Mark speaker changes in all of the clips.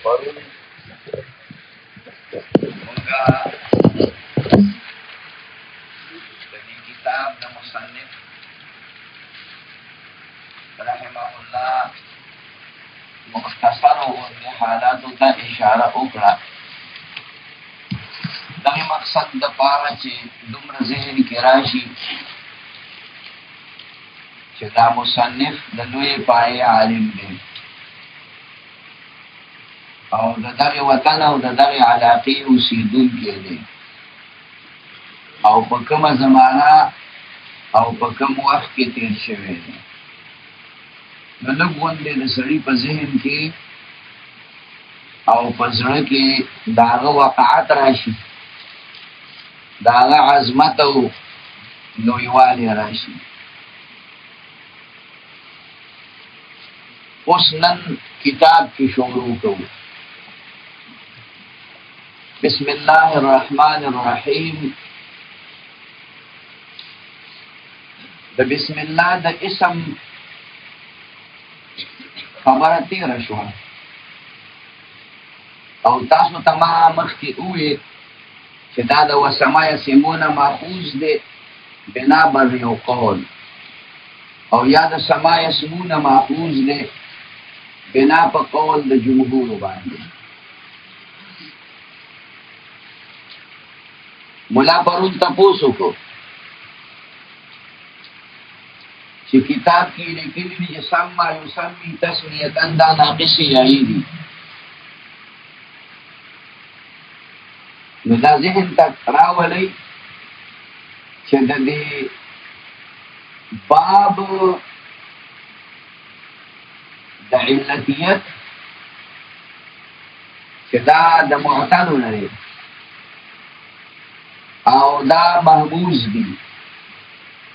Speaker 1: پرون مونږه د دې کتاب د مصنف رحمه الله مختصر حالاتو ته اشاره وکړه. دغه مقصد د پاره چې دومره ذهن کې راشي چې دا مصنف د لوی پای عالم دی او د دغه وطن او د دغه علاقې اوسیدونکی دی او په کومه زمانہ او په کوم وخت کې تیر شوی دی. نو لږ غوندې د سړي په ذهن کې او په زړه کې د هغه وقعات راشي، د هغه عظمت او لویوالی راشي. اوس نن کتاب کې شروع کوو. بسم الله الرحمن الرحیم. د بسم الله د اسم خبره تیره شوه او تاسو تمام مخکې وویل چې دا د وسما یسمونه ماخوذ دی بنا بر یو قول، او یا د سما یسمونه ماخوذ دی بنا په قول د جمهور باندې. مولا پرون تپوس وکړو چې کتاب کې لیکلي دي چې سما یسمی تسمیه دا ناقص یایي دي. نو دا ذهن ته راولئ چې د دې باب د علتیت چې دا د معتلو نه دی او دا محموز دي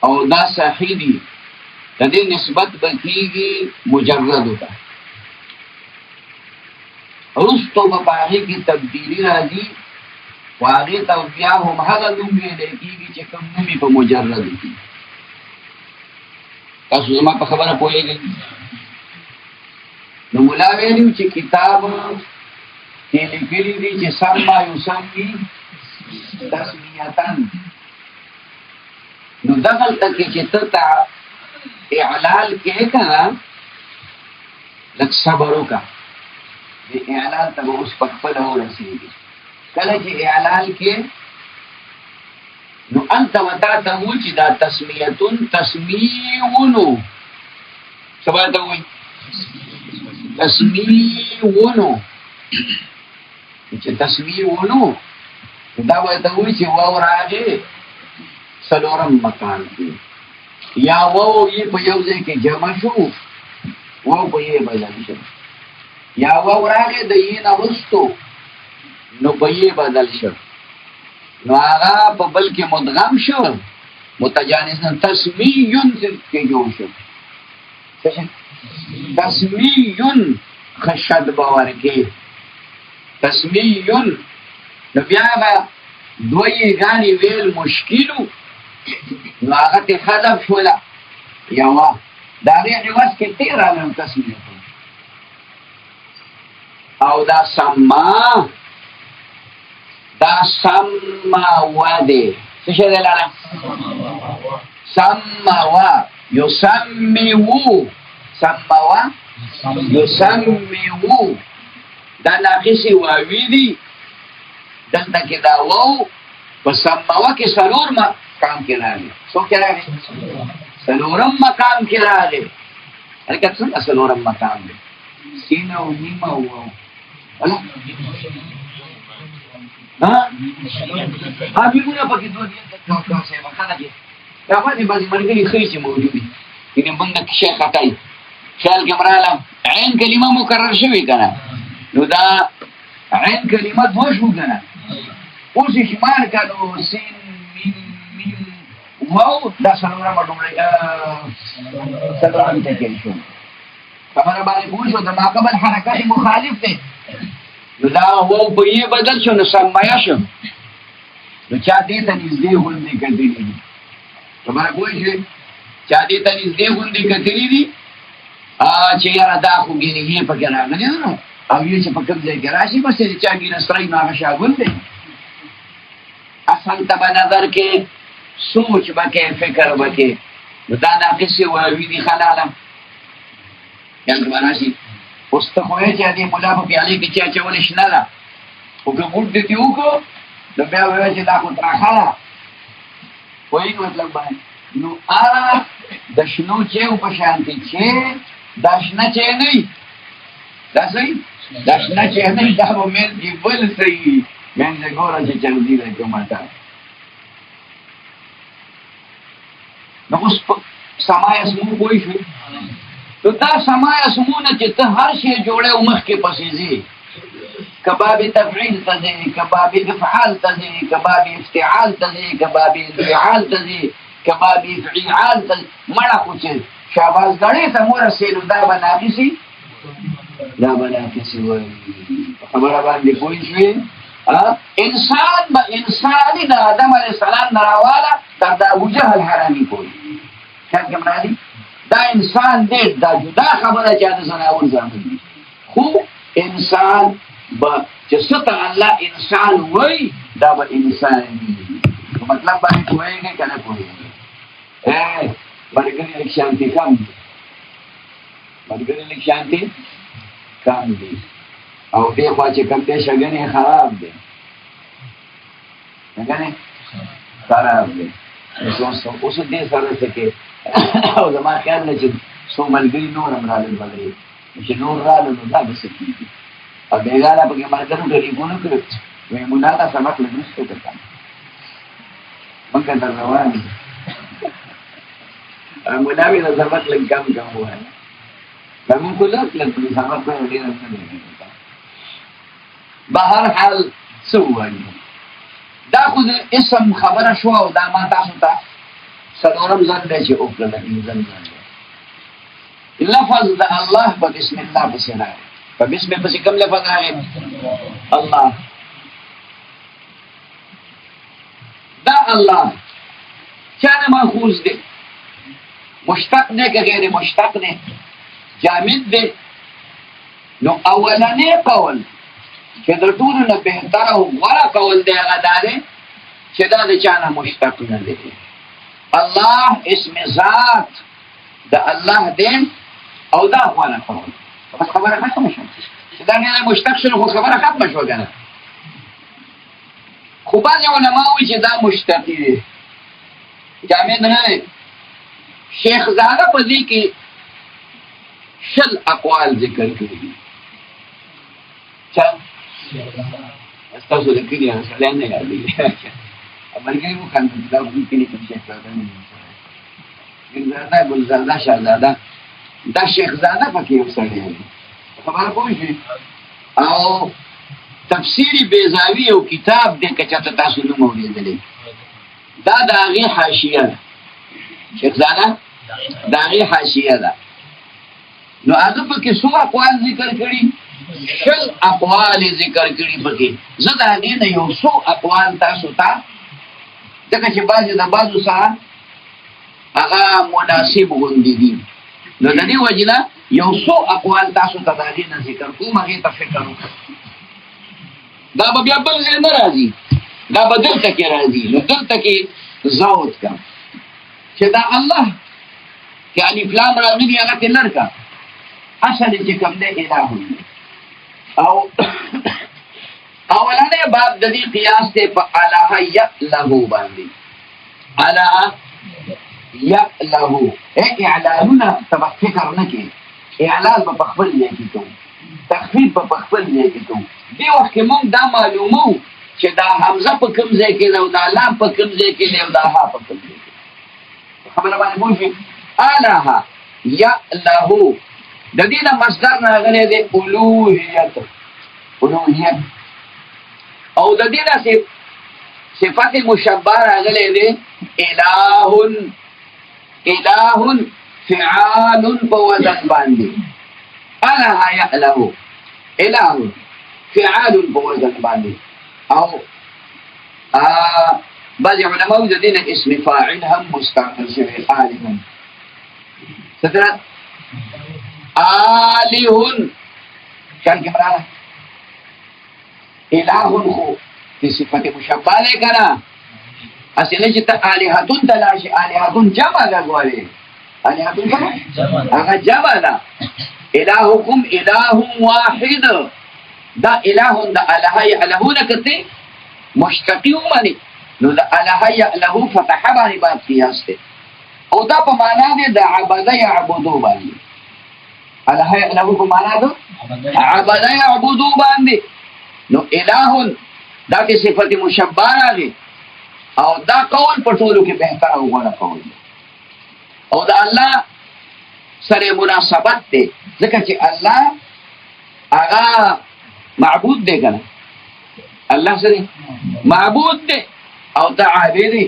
Speaker 1: او دا صحیح دي، د دې نسبت به کېږي مجردو ته. وروستو به په هغې کې تبدیلي راځي و هغې ته بیا هم هغه نوم ویلی کېږي چې کوم نوم یې په مجردو کې. تاسو زما په خبره پوهېږئ؟ نو ملا ویلي چې کتاب کې لیکلي دي چې سما یسمي تسمیتن. نو دغلته کې چې ته اعلال کې کنه لږ صبر وکړه، د اعلال ته به اوس په خپله ورسېږي. کله چې اعلال کې نو هلته به تا ته ووایي چې دا تسمیتون تسمیونو. څه باید ته ووایي؟ تسمیونو. چې تسمیونو دا باید ته ووایي چې واو راغې څلورم مکان کې، یا واو یې په یو ځای کې جمع شو، واو په یې بدل شو، یا واو راغې د یې نه وروستو نو په یې بدل شو، نو هغه په بل کې مدغم شو، متجانسن تسمیون کې جوړ شو. تسمیون خشد باور کې تسمیون. نو بیا هغه دوی غانې ویل مشکلو، نو هغه ته حذف شوله یوه، د هغې عوض کې تی راغلم تسمیه. او دا سما دا سماوه دی. څه شی دی لاله؟ سماوه یسمیو. سماوه یسمیو دا ناقصې واوي دي. دلته کې دا واو په سماوه کې څلور مقام کې راغلی. څو کې راغلی؟ څلورم مقام کې راغلی. هلکه څنګه څلورم مقام دی؟ سین او نیم او واو. حبیبونه پکې دوه دي. خلک یې راغلي بعضې ملګري ښایي چې موجود دي. یعنې موږ د شی خطایي خیال کې مراله عین کلمه مکرر شوې که نه، نو دا عین کلمه دوه شو که نه. اوس یې شمار که نو سین میم واو دا څلورمه ډوړی څلورم ته کې شو. خبره باندې پوه شو؟ د ماقبل حرکت مخالف دی. نو دا واو په یې بدل شو، نو سمایه شو. نو چا دې ته نږدې غوندې کتلي دي. خبره پوه شوې؟ چا دې ته نږدې غوندې کتلي دي چې یاره دا خو ګینې پکې راغلي ده. نو او یې چې په کوم ځای کې راشي بس د چا ګیره سړی نو هغه شاګون دی. اصل ته به نظر کې سوچ به کې فکر به کې نو دا ناقصې وروي دي خلاله یعنې به راشي اوس ته خو یې چې دې ملا په پیالې کې چې اچولې شنه ده خو که بوټ دې وکړو نو بیا وایي چې دا خو ترخه ده پوهېږي مطلب باندې نو د شنو چیو په شانتې چې دا شنه چی نه وي دا صحیح دا شنه چی نه وي دا به منځ کې بل صحیح وي منځ یې ګوره چې چردي دی کومه ته نو اوس سمای اسمو پوه شوې نو دا سمای اسمونه چې ته هر شی جوړې او مخکې پسې ځې کباب تفعیل ته ځې کباب افعال ته ځې کباب افتعال ته ځې کباب انفعال ته ځې کباب افعال ته مړه خو چې شاباز ګړې ته ورسېدو دا به ناقصي دا به ناقصي وایي خبره باندې پوه شوې انسان به انساني د آدم علیه السلام نه راواله تر د ابوجهل حرامي پورې خیال کې مرادي دا انسان دی دا جدا خبره چې د زناور زامن دي خو انسان به چې څه ته الله انسان وایي دا به انسان وي مطلب باندې پوهېږي که نه پوهېږي ملګري لږ شانتي کم دي ملګري لږ شانتي کم دي او دې خوا چې کم دی شګنې خراب دی شګنې خراب دی اوس دې سره څه کې او زما خیال دی چې څو ملګري نور هم رالل بلري چې نور رالل نو دا به څه کېږي او بېګاله پکې ملګرو ټلیفون وکړو وایي مولا دا سبق لږ نشته درته موږ در روان دي مولا مې دا سبق لږ کم کم ووایه زمونږ خو لږ لږ سبق وایي ډېر څه دی بهر حال څه ووایي دا خو د اسم خبره شوه او دا ما تاسو ته څلورم ځل دی چې وکړله پنځم ځل دی لفظ د الله په بسم الله پسې راغی په بسم پسې کوم لفظ راغی الله دا الله چا نه ماخوذ دی مشتق دی که غیر مشتق دی جامد دی نو اولنی قول چې د ټولو نه بهتره او غوره قول دی هغه دا دی چې دا د چا نه مشتق نه دی الله اسم ذات د الله دی او دا غوره قول بس خبره ختمه شوه چې دا نه مشتق شنو خو خبره ختمه شوه که نه خو بعضې علما وایي چې دا مشتقي دی جامد نه دی شیخ زاده په دې کې شل اقوال ذکر کړي دي ستاسو د کلي هغه سړی نه یادېږي ملګري وخندل دا کوم کلي کوم شیخ زاده نه ګلزاده ګلزاده شهزاده دا شیخ زاده پکې یو سړی دی خبره پوه شوې او تفسیري بیضاوي یو کتاب دی که چاته تاسو نوم اورېدلی دا د هغې حاشیه ده شیخ زاده د هغې حاشیه ده نو هغه پکې څو اقوال ذکر کړي شل اقوال ذکر کړي پکې زه د هغې نه یو څو اقوال تاسو ته ځکه چې بعضې د بعضو سره هغه مناسب غوندې دي نو د دې وجې نه یو څو اقوال تاسو ته د هغې نه ذکر کوم هغې ته فکر وکړه دا به بیا بل ځای نه راځي دا به دلته کې راځي نو دلته کې ضبط کړه چې دا الله چې الف لام راغلي هغه کې لر کړه اصل چې کوم دی اله دی او اولنې باب د دې قیاس دی په اله یأله باندې اله یأله اعلانونه ته فکر نه کې اعلان به په خپل ځای کې کوو تخفیف به په خپل ځای کې کوو دې وخت کې موږ دا معلومو چې دا حمزه په کوم ځای کې ده او دا لام په کوم ځای کې ده او دا ها په کوم ځای کې ده خبره باندې پوه شئ اله یأله د دې نه مصدر راغلی دی الوهیت الوهیت او د دې نه صفت مشبه راغلی دی الہ الہ فعال په وزن باندې اله یأله الہ فعال په وزن باندې او بعض علماء د دې نه اسم فاعل هم مستعمل شوی آله سترات آلهن خیال کې مراد الہ خو کی صفت مشبہ لے کنا اصلی چې ته الہتون تلاشی الہتون جمع لګولې الہتون جمع هغه جمع ده الہکم الہ واحد دا الہ دا الہ یعلہو لکتے مشتقی مانی نو دا الہ یعلہو فتح بانی بات قیاس تے او دا پا مانا دے دا عبد یعبدو بانی الہ یعلہو پا مانا دا عبد یعبدو باندے نو الہ دا کی صفت مشبہ آگے او دا قول پٹولو کی بہتر او غلا قول او دا اللہ سر مناسبت دے ذکر چی اللہ آغا معبود دے کنا اللہ سر معبود دے او تا عابدی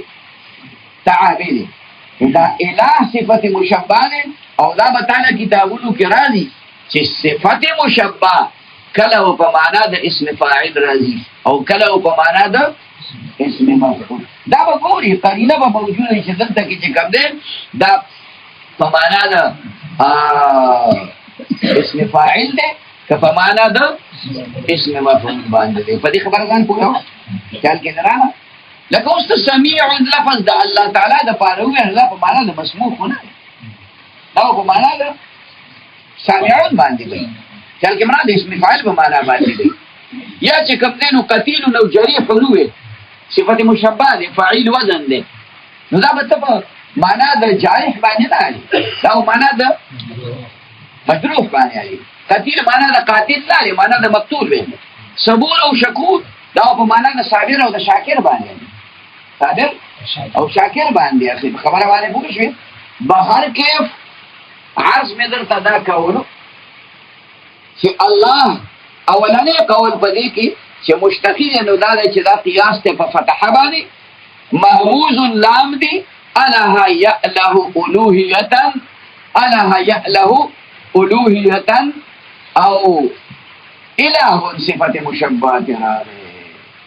Speaker 1: دا الہ صفت مشبہ دے او دا بتانا کتابونو کی راضی چی صفت مشبہ کلو پا مانا دا اسم فاعل راضی او کلو پا مانا دا اسم مفعول دا با گوری قرینه با موجود ہے چی دلتا کی چکم دے دا پا مانا دا اسم فاعل دے کہ پا مانا دا اسم مفعول باندے دے پا دی خبرزان پویا ہو چال کے درانا لکہ اس تا سمیع لفظ دا اللہ تعالی دا پاروی اللہ پا مانا دا مسموع ہونا دا پا مانا دا سامعون باندے دے چال کے مانا دا اسم فاعل پا مانا باندے دے یا چکم دے نو قتیل نو جریح نوے صفت مشبہ دے فاعل وزن دے نو دا بتا پا مانا دا جارح باندے دا آلی دا مانا دا مجروح باندے آلی قتیل مانا دا قاتل لالی مانا دا مقتول بے صبور او شکور دا پا مانا دا صابر او دا شاکر باندے آلی صابر او شاکر باندے آلی خبر باندے پوشوے بہر کیف عرض میں در تدا کولو چی اللہ اولنے قول پدے کی چی مشتقی نو دا دا چی دا قیاس تے پا فتح باندے محموز لام دی الہ یعلہ الوہیتا الہ یعلہ الوہیتا او الہ صفت مشبہ ترارے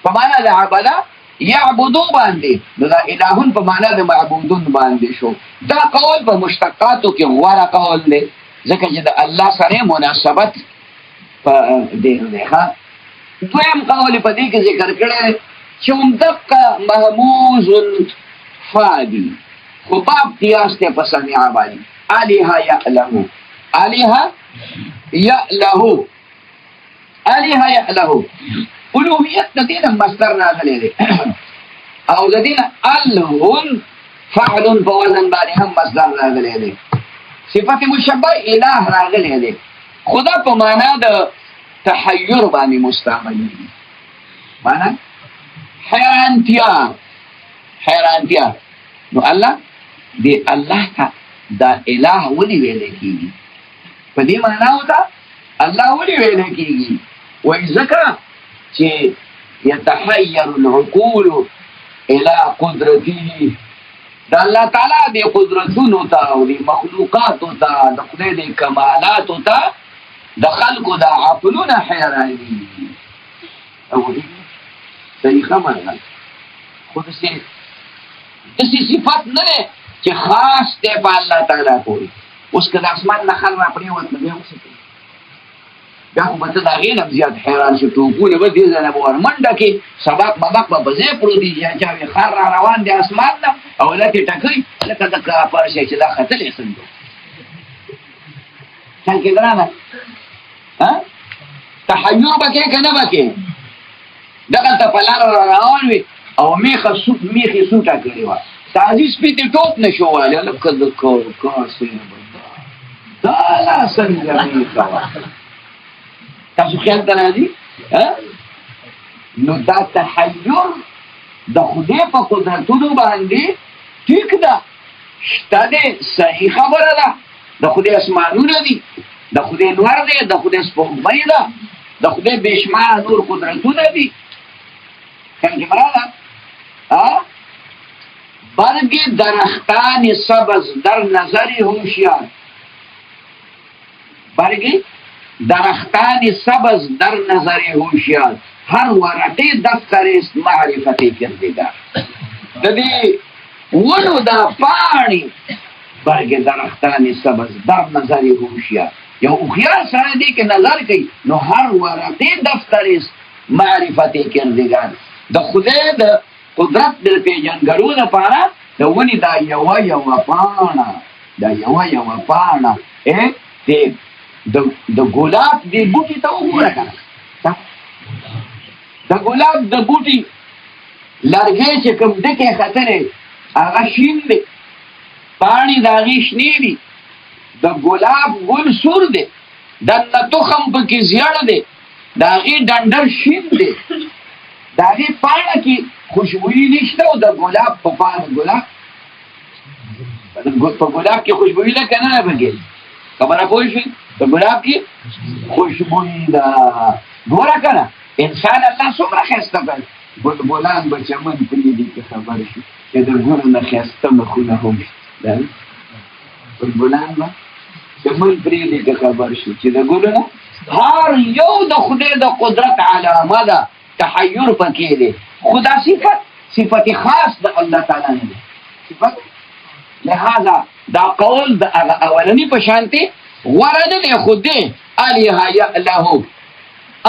Speaker 1: پمانا دا عبدا یعبدو باندے نو دا الہن پمانا دا معبودن باندے شو دا قول پا مشتقاتو کی غوارا قول دے ذکر جدا اللہ سرے مناسبت دیر دے خواہ دویم قول پا دی کے ذکر کرے چون دقا محموز فادی خباب قیاس تے پسند عبادی آلیہا یعلہو آلیہا یعلہو آلیہا یعلہو الوہیت ندینا مصدر نازلے دے او ندینا الہن فعل فوزن بانی ہم مصدر نازلے دے صفت مشبہ الہ نازلے دے خدا پا مانا دا تحیر بانی مستعملی مانا حیرانتیا نو اللہ دے اللہ تا دا الہ ولی ویلے کی گی پا دی مانا ہوتا اللہ ولی ویلے کی گی وی ذکر چے یتحیر العقول الہ قدرتی دا اللہ تعالیٰ دے قدرتون ہوتا دی مخلوقات ہوتا دا خدے دے کمالات ہوتا دا خلق دا عقلون حیرانی او دی طریقہ مرنا خود سے اسی صفت نلے کہ خاص تے پا اللہ تعالیٰ کوئی اس کا دا اسمان نخل را پڑی وقت نبی ہو سکتے بیا خو بتا دا غیرم زیاد حیران شو توقون با دیزا نبوار منڈا کی سباق مباق با بزے پرو دی جا چاوی خار را روان دی اسمان نا اولاتی ٹکری لکا دکا پرشای چی دا خطل اخندو چل کے درانا تحیر بکے که نبکے دقل تا پلار را روان وی او میخی سوٹا کری وا تعزیز پیتی ٹوپ نشوالی لکا دکا کاسی نبا دالا سنگا میخا وا تاسو خیال تا نازی نو دا تحیر دا خودی پا قدرتونو باندی ٹھیک دا شتا دے صحیح خبر دا دا خودی اسمانو دی دا خودی نور دے دا خودی سپوگمانی دا دا خودی بیشمار نور قدرتو دا دی خیال کی مرادا برگ درختان سبز در نظری ہوشیار برگ درختان سبز در نظر ہوشیار ہر ورٹی دفتر معرفتی کردگار ددی ونو دا پانی برگ درختان سبز در نظر ہوشیار یو هوښیار سړی دی که نظر کوي نو هر ورقې دفتر معرفت کردګار د خدای د قدرت د پیژنګلو لپاره د ونې دا یوه پاڼه د ګلاب دې بوټي ته وګوره کنه د ګلاب د بوټي لرګی چې کوم ډکې ختلې هغه شین دی پاڼې د هغې شنې دي د ګلاب ګل سور دی دننه تخم پکې زیړ دی د هغې ډنډر شین دی د هغې پاڼه کې خوشبويي نشته او د ګلاب په پاڼه په ګلاب کې خوشبويي ده که نه ده پکې خبره پوه شئ په ګلاب کې خوشبويي ده ګوره که نه انسان الله څومره ښایسته کړ بلبلان به چمن پرېږدي که خبر شي چې د ګلو نه ښایسته مخونه هم شته بلبلان به چمن پرېږدي که خبر شي چې د ګلو نه هر یو د خدای د قدرت علامه ده تحیر پکې دی خو دا صفت خاص د الله تعالی نه دی صفت لہذا دا قول د اولنی په شانتي غوره نه دی خو دی الیها یألهو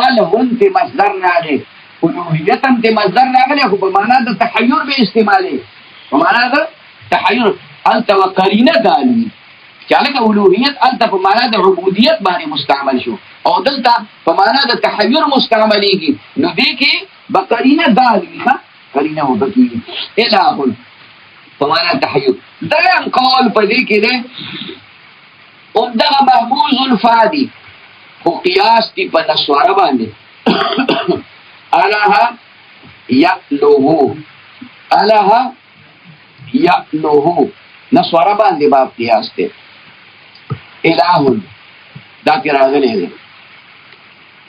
Speaker 1: الهون تی مصدر راغلی الوهیت هم تی مصدر راغلی خو په معنا د تحیر به استعمالی په معنا د تحیر الته و قرینه دالی چې هلته الوهیت الته په معنا د عبودیت باندې مستعمل شو او دلته په معنا د تحیر مستعملیږي نو دې کې به قرینه دالی ښه قرینه وبکېږي اله په معنا تحیر دریم قول په دې کې دی همدغه محفوظ الفادي خو قیاس دی په نسواره باندې الها یألوهو نسواره باندې باب قیاس دی الهون دا کې راغلی دی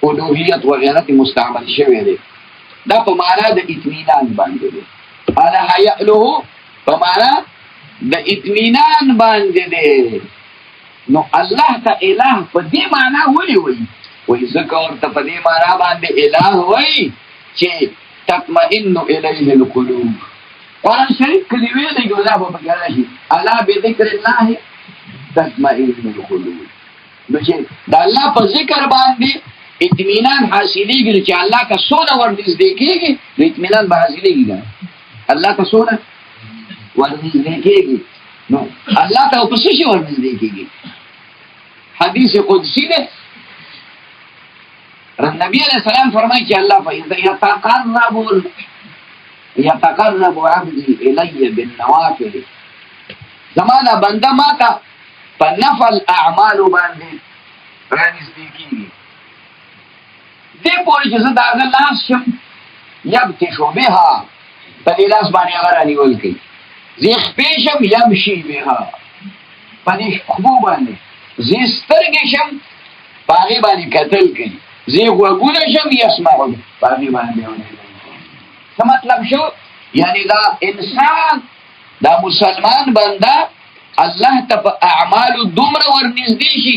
Speaker 1: الوهیت وغیره کې مستعمل شوی دی دا په معنا د اطمینان باندې دی الها یألوهو په معنا د اطمینان باندې دی نو الله ته اله په دې معنا ولې وایي ځکه ورته په دې معنا باندې اله وایي چې تطمئن الیه القلوب قرآن شریف کلي ویلی ګو دا به پکې راشي الا بذکر الله تطمئن القلوب نو چې د الله په ذکر باندې اطمینان حاصلېږي نو چې الله که څونه ورنږدې کېږي نو اطمینان به حاصلېږي که الله که څونه ورنږدې کېږي نو الله ته په څه شي ورنږدې کېږي حدیث قدسی ده نبی علیہ السلام فرمایي چې الله یتقرب عبدی الی بالنوافل زما دا بنده ما ته په نفل اعمالو باندې رانږدې کېږي دې پورې چې زه د هغه لاس شم یبطشو بها په دې لاس باندې هغه رانیول کوي زه خپې شم یمشي بها په دې خبو باندې زه سترګې شم په هغې باندې کتل کوي زه غوږونه شم یسمعو په هغې باندې څه مطلب شو یعنی دا انسان دا مسلمان بنده الله ته په اعمالو دومره ورنږدې شي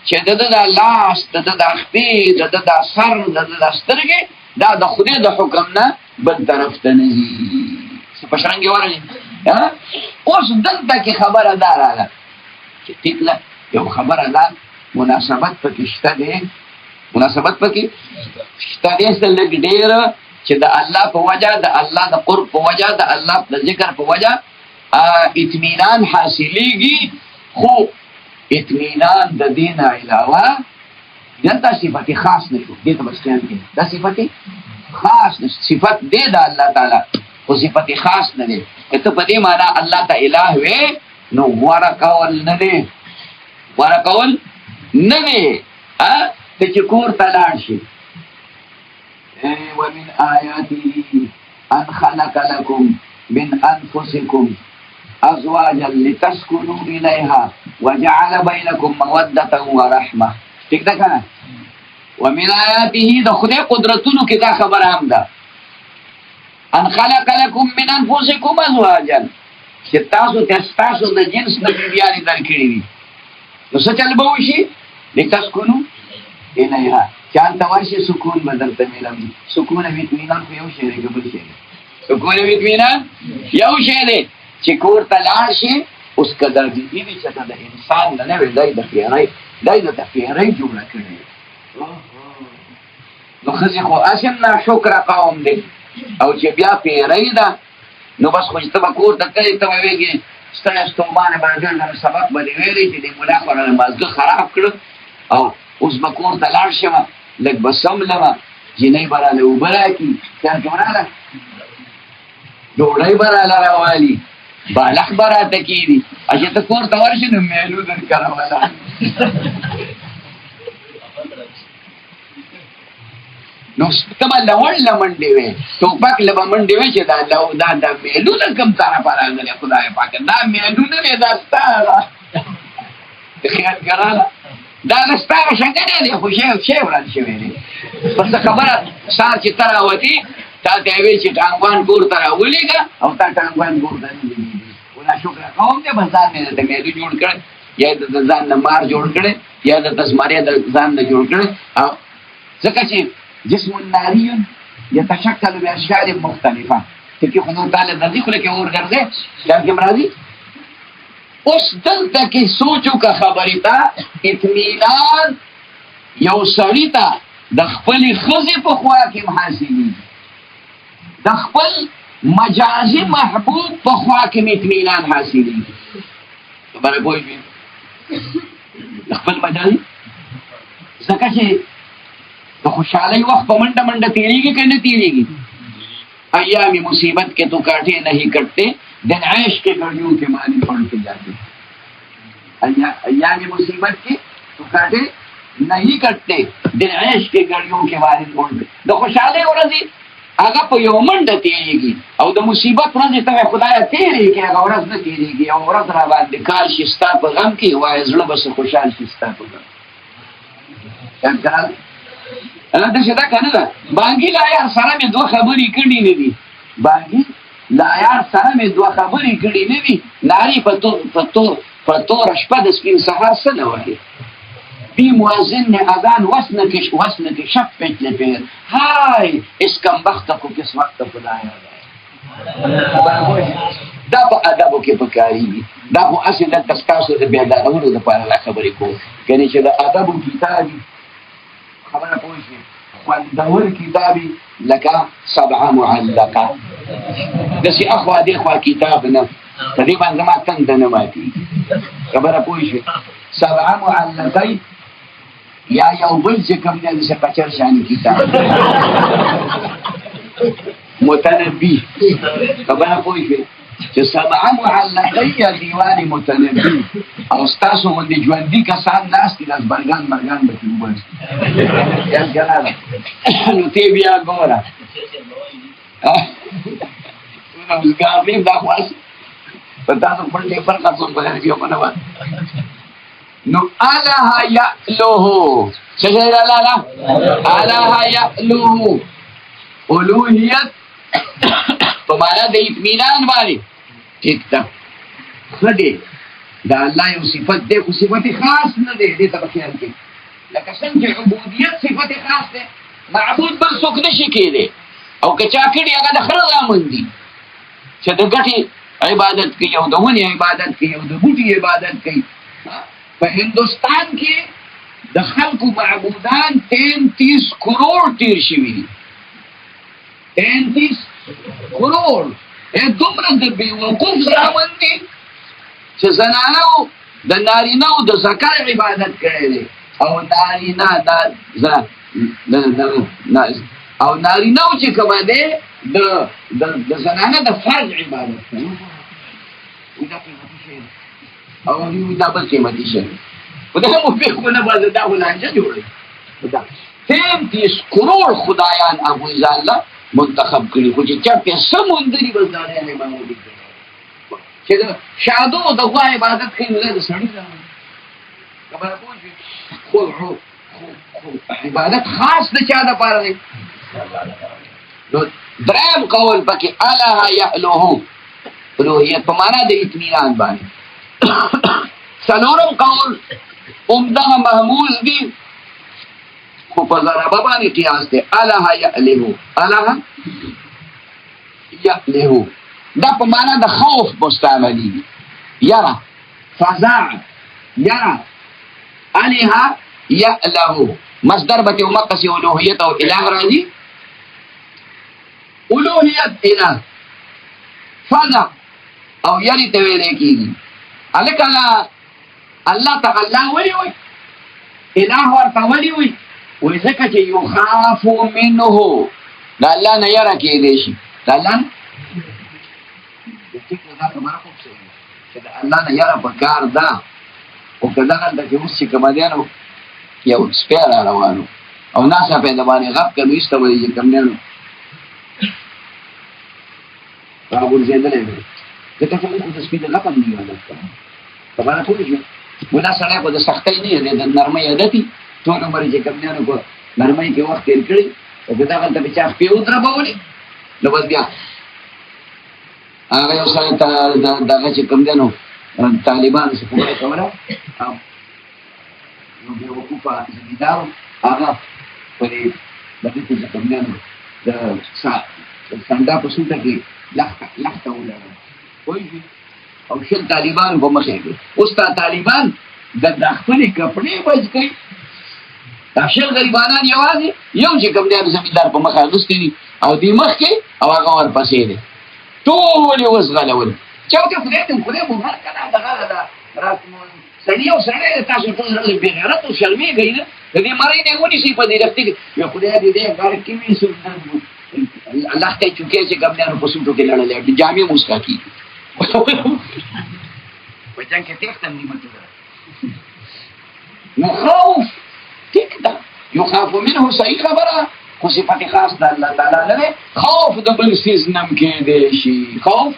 Speaker 1: چې د ده دا لاس د ده دا خپې د ده دا سر د ده دا سترګې دا د خدای د حکم نه بل طرف ته نه ځي څه په شرنګې ورغلي اوس دلته کې خبره دا راغله چې ټیک ده یو خبره ده مناسبت پکې شته دی مناسبت پکې شته دی څه لږ ډېره چې د الله په وجه د الله د قرب په وجه د الله د ذکر په وجه اطمینان حاصلېږي خو اطمینان د دې نه علاوه دلته صفت خاص نه شو دې ته بس خیال کړئ دا صفت خاص نه صفت دی د الله تعالی خو صفت خاص نه دی که ته په دې معنا الله ته اله وې نو غوره کول نه دی غوره کول نه دی ته چې کور ته لاړ شي ومن آیاته ان خلق لكم من انفسكم ازواجا لتسكنوا اليها وجعل بينكم موده ورحمه ٹھیک ده کنه ومن آیاته د خدای قدرتونو کې دا خبره هم ده ان خلق لكم من انفسكم ازواجا چې تاسو د جنس نه بیان درکړي دي نو څه چل به وشي لتسكنوا اليها چان تواشي سکون بدل ته ملم سکون او اطمینان خو یو شی دی بل شی سکون او اطمینان یو شی دی چې کور ته لاړ شي اوس قدر دي چې د انسان نه وي د خیانت دا یې درته پیرۍ جوړه کړې نو ښځې خو اصل ناشکره قوم دی او چې بیا پیرۍ ده نو بس خو چې ته به کور ته تلې ته به ویږې ستړی ستومانه به راځې سبق به دې ویلی چې دې ملا خو رانه مازده خراب کړه او اوس به کور ته لاړ شمه لږ به سملمه جینۍ به راله اوبه راکړي خیال کې وراله ډوډۍ به راله راوالي بالښت به راته کېږي چې ته کور ته ورشې نو میلو درکره وله نو ته به لوړله منډې وې ټوپک له به منډې وې چې دا میلونه کوم طرفه راغلی خدای پاکه دا میلونه وې دا ستا ده خیال کې راله دا د ستا شګنې دی خو شی وران شوی دی په څه خبره سهار چې ته راوتې تا ته یې ویل چې ټانګوان کور ته راولېږه او تا ټانګوان کور ته نه لېږي خو ناشکره قوم دی بس ځان مې درته میلو جوړ کړی یا د ځان نه مار جوړ کړی یا درته زمری د ځان نه جوړ کړی او ځکه چې جسم ناري يتشكل بأشكال مختلفة تلك خنور تعالى نردی خلق اور گرده کیا کم راضی اس دلتا کی سوچو کا خبری تا اطمینان یو سړی تا د خپل خزې په خوا کې حاصلي د خپل مجازي محبوب په خوا کې اطمینان حاصلي خبره پوهیږئ د خپل مجازي ځکه چې تو خوشحالی وقت پا منڈا منڈا تیریگی کہ نہ تیریگی ایام مصیبت کے تو کاٹے نہیں کٹتے دن عیش کے گھڑیوں کے معنی پڑھ کے جاتے ایام مصیبت کے تو کاٹے نہیں کٹتے دن عیش کے گھڑیوں کے معنی پڑھ کے تو خوشحالی ہو رضی آگا پا یو منڈا تیریگی او دا مصیبت رضی تو خدایا تیریگی آگا ورز نہ تیریگی او ورز را باندے کار شستا پا غم کی وائزل بس خوشحال شستا پا غم دا شدا کنه دا بانګي لا یار سره مې دوه خبرې کړې نه دي بانګي لا یار سره مې دوه خبرې کړې نه دي ناری په تو شپه د سپین سهار سره وایي بی مؤذن نے اذان وسن کے شب پچھلے پیر ہائے اس کم وقت کو کس وقت بلایا دا په ادبو کې پکاري دا خو اصل د تاسو د بیدارولو لپاره لا خبرې کوم کني چې د ادبو کتابي خبره پوښي خوندور کتابي لکه سبعه معلقه دسي اخوا دي خوا کتاب نه تقریبا زما تند نه ماتي خبره پوښي سبعه معلقه یا یو بل چې کوم دی چې کچر شان کتاب متنبي خبره پوښي چې سبعه معلقه یا دیوان متنبي او ستاسو باندې ژوندي کسان ناست دي لاس برګان به کېوبل یا ګلاله نو تی بیا ګوره اوسګارې دا خواص په تاسو باندې پر تاسو باندې یو منو نو الله یعلوه څنګه لاله الله یعلوه اولوهیت په معنا د اطمینان باندې ٹھیک ده خدای دا الله یو صفت ده خو صفت خاص نه ده دې ته خیال کې لکه څنګه عبودیت صفت خاص ده معبود بل څوک نشي کېدی او که چا کړي هغه د خره زامن دي چې د ګټې عبادت کوي او د ونې عبادت کوي او د بوټي عبادت کوي په هندوستان کې د خلکو معبودان 33 کروڑ تیر شوي دي 33 کروڑ دومره د بیوقوف زامن دي چې زنانو د نارینهو د ذکر عبادت کړی دی او نارینه او نارینهو چې کومه دی د زنانه د فرض عبادت کوي او دا بل قیمتي شی خو دا مو فکرونه باندې دا ولانجه جوړوي 33 کروڑ خدایان هغوی ځان له منتخب کړي خو چې چېرته سمندري بزداریانې معمولي کړي چې د شادو د غوا عبادت کوي نو د سړي خبره پوهېږي خو عبادت خاص د چا دپاره دی نو دریم قول پکې الله یعلوه الوهیت په معنا د اطمینان باندې څلورم قول همدغه محمول دي خو په ضربه باندې قیاس دی الله یعلوه الله یعلوه دا په معنا د خوف مستعملي دي یرا فزع یرا الها يأله مصدر بته مقص الوهیت او اله راځي الوهیت اله فضا او یری ته ویل کیږي الکلا الله تعالی وی وی اله ورته وی وی وی ځکه چې یخاف منه دا الله نه یره کېدې شي دا الله چې دا الله نه یره پکار ده او کله دا چې اوس چې کوم دیانو یو سپیر روانو او ناسا په باندې غب کړو ایستولې چې کوم دیانو راغون زیندلې ده ته څنګه د سپیر غب نه یو په باندې پوهیږي ودا سره په د سختۍ نه د نرمۍ عادتي ټول عمر چې کوم دیانو کو نرمۍ کې وخت تیر کړی او دا غلطه به چا په ودره بولي نو بس بیا هغه یو سره دغه چې کوم دیانو طالبان څه کومه کوله نو بیا وقوفه زمیدارو هغه په دې دغه چې کوم دیانو د څنګه په سوته کې لخته ولاړه وایي او شل طالبان په مخه کې اوس تا طالبان د خپل کپڑے بچ گئی دا شل غریبانان یوازې یو چې کوم دی زمیندار په مخه غوستي دي او دی مخ کې او هغه ور پسې دي ټول یې وزغلول چاته خدای ته خدای مو هر کله دغه دا راتمو سړی او سړی تاسو ټول راځي به غیرت او شرمې گئی نه د دې مړی نه ونی شي په دې رختي یو خدای دې غار کې وي سو الله ته چوکې چې کوم دی په سوټو کې لړلې جامع مسکا کی په ځان کې تخت هم نیمه نو خوف ټیک ده یخاف منه صحیح خبره خو صفت خاص د الله تعالی نه خوف د بل سیز نم کې دی شي خوف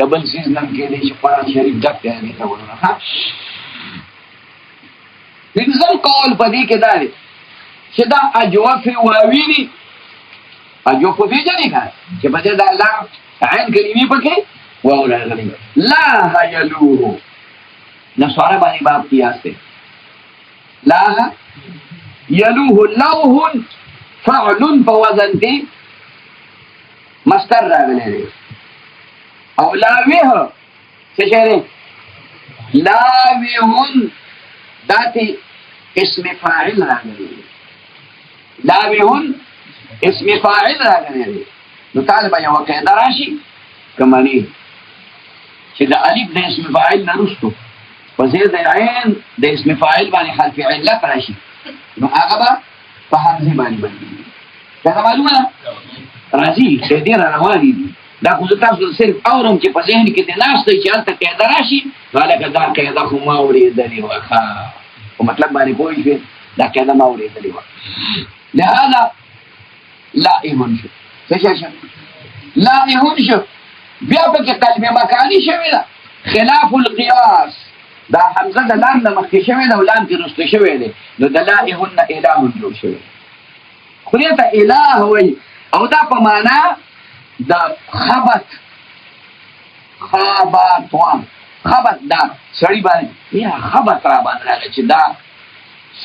Speaker 1: د بل سیز نم کې دی شي قرآن شریف ډک دی ته ورونه ها پنځم قول پدې کې دا دی چې دا اجوف واویلی اجوف پیژنې کا چې په دې د الله عین کلمې پکې واو راغلي لا یلوه نصارا باندې باب قیاس دی لا یلوه لوح فعل فوزن دی مستر راغلی دی او لاویه څه شی دی لاویهن داتی اسم فاعل راغلی دی لاویهن اسم فاعل راغلی دی نو طالبه یو قاعده راشي کمانی چې د الف د اسم فاعل نه رسو په ځای د عین د اسم فاعل باندې حرف علت راشي نو هغه به په حرف باندې باندې دا معلومه ده راځي چې ډیر رواني دي دا خو تاسو صرف اورم چې په ذهن کې د ناس ته چې الته قاعده راشي ولکه دا قاعده خو ما اورېدلې وه او مطلب باندې پوه شئ دا قاعده ما اورېدلې وه لهذا لائحون شو څه شو لائحون شو بیا په کې کلمه مکانی شوی ده خلاف القياس دا حمزه د لام نه مخکې شوی ده او لام کې رسته شوی دی نو د لائحون اله جوړ شوی خو دې ته اله وایي او دا په معنا د خبط خبط دا سړی باندې یا خبط را باندې راغلی چې دا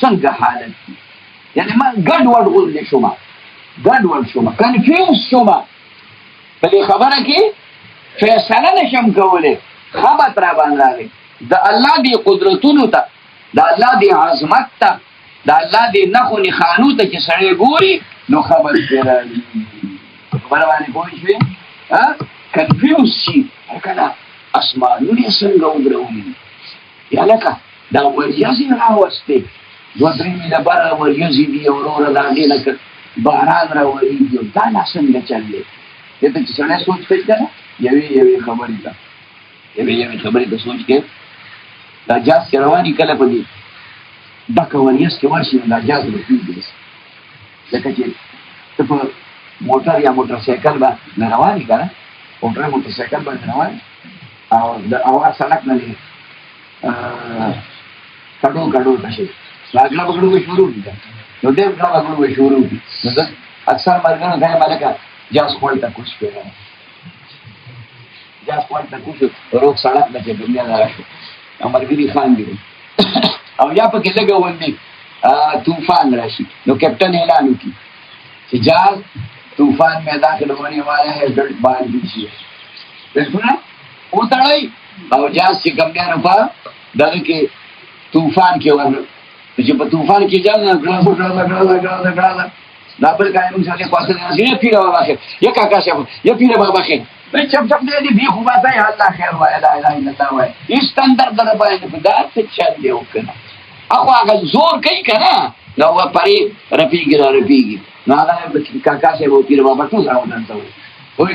Speaker 1: څنګه حالت دی یعنی ما ګډوډ غوندې شوم ګډوډ شوم کنفیوز شوم په دې خبره کې فیصله نشم کولی خبط را باندې راغلی د الله دی قدرتونو ته د الله دی عظمت ته د الله دی نخو نخانو ته چې سړی ګوري نو خبر پرې راځي خبره باندې پوه شوې کنفیوز شي هکله اسمانونه څنګه ودرولي یا لکه دا وریځې راوستې دوه درې میله بره وریځې دي او وروره د هغې نه باران راورېږي دا لا څنګه چل دی دې ته چې سړی سوچ کوي که نه یوې خبرې ته یوې خبرې ته سوچ کوي دا جاز کې رواني کله په دې ډکه وریځ کې ورشي نو دا جاز به کېږي لکه چې ته په موټر یا موټرسایکل باندې رواني که نه موټرسایکل باندې رواني او د اواز سړک نه دی کډو شي راګړه بګړو به شروع دي نو دې کړه بګړو به شروع دي نو اکثر مرګونه ځای مالکه جاز کوی تا کوش پیدا جاز کوی تا کوش روک سړک نه چې دنیا نه راشي امرګری خان دی او یا په کې لګه وندي طوفان راشي نو کیپټن اعلان وکړي چې جاز طوفان میں داخل ہونے والا ہے ڈٹ باندھ دیجیے بالکل اتړی او جاز چې کم دی نو په دغه کې طوفان کې ور چې په طوفان کې ځان ګړه دا بل کای موږ څنګه پاسه نه پیر بابا خیر یا کاکا صاحب یا پیر بابا خیر به چپ چپ دې بي خو باندې الله خیر وای لا اله الا الله وای استندر در باندې دا څه چل دی وکنه اخو هغه زور کوي کنه نو پرې رفیقي نو هغه کاکا صاحب او پیر بابا ټول راوړل ته وای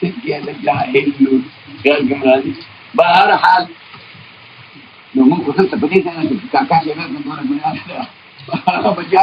Speaker 1: چې دا جاهل نو ګرځي بهر حال نو موږ څه ته پدې ته کاکا صاحب نو ګورم بچا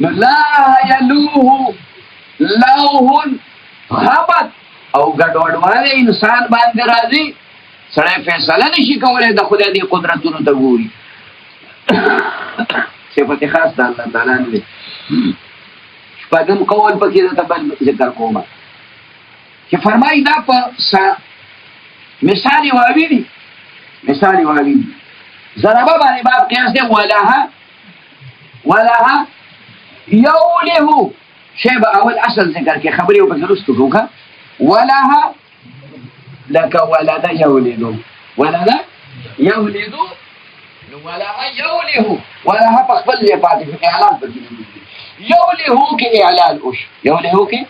Speaker 1: لا يلوه لوه خبط او ګډوډواله انسان باندې راځي سړی فیصله نشي کولای د خدای دی قدرتونو ته ګوري صفت خاص د الله تعالی نه شپږم قول پکې د بل ذکر کومه چې فرمایي دا په مثال واویلی ضربه باندې باب قیاس دی ولها یوله شی به اول اصل ذکر کې خبرې او په رستو کوکا ولها لك ولد يولد ولها يوله ولها فخبل لي بعد في اعلان يوله کې اعلان وش يوله کې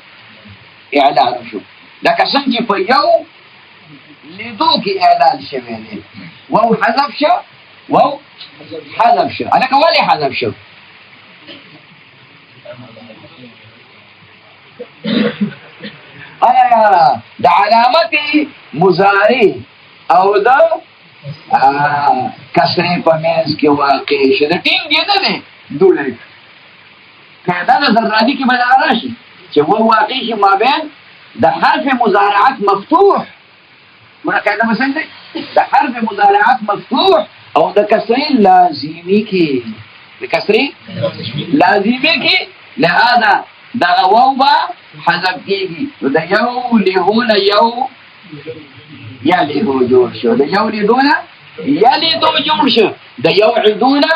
Speaker 1: اعلان وشو لکه څنګه چې په یو لیدو کې اعلان شوی دی وو حذف شو لکه ولې حذف شو د علامت مضارع او د کسرې په منځ کې واقع شي د ټینګ دی نه دی دوله قاعده د ذرادي کې به راشي چې وو واقع شي مابین د حرف مضارعات مفتوح مرکزه مثلا د حرف مضارعات مفتوح او د کسرې لازمی کې لهذا دا واو با حذف کېږي نو د یو لهونه یو یا لیدو جوړ شو د یو لیدونه یا لیدو جوړ شو د یو عدونه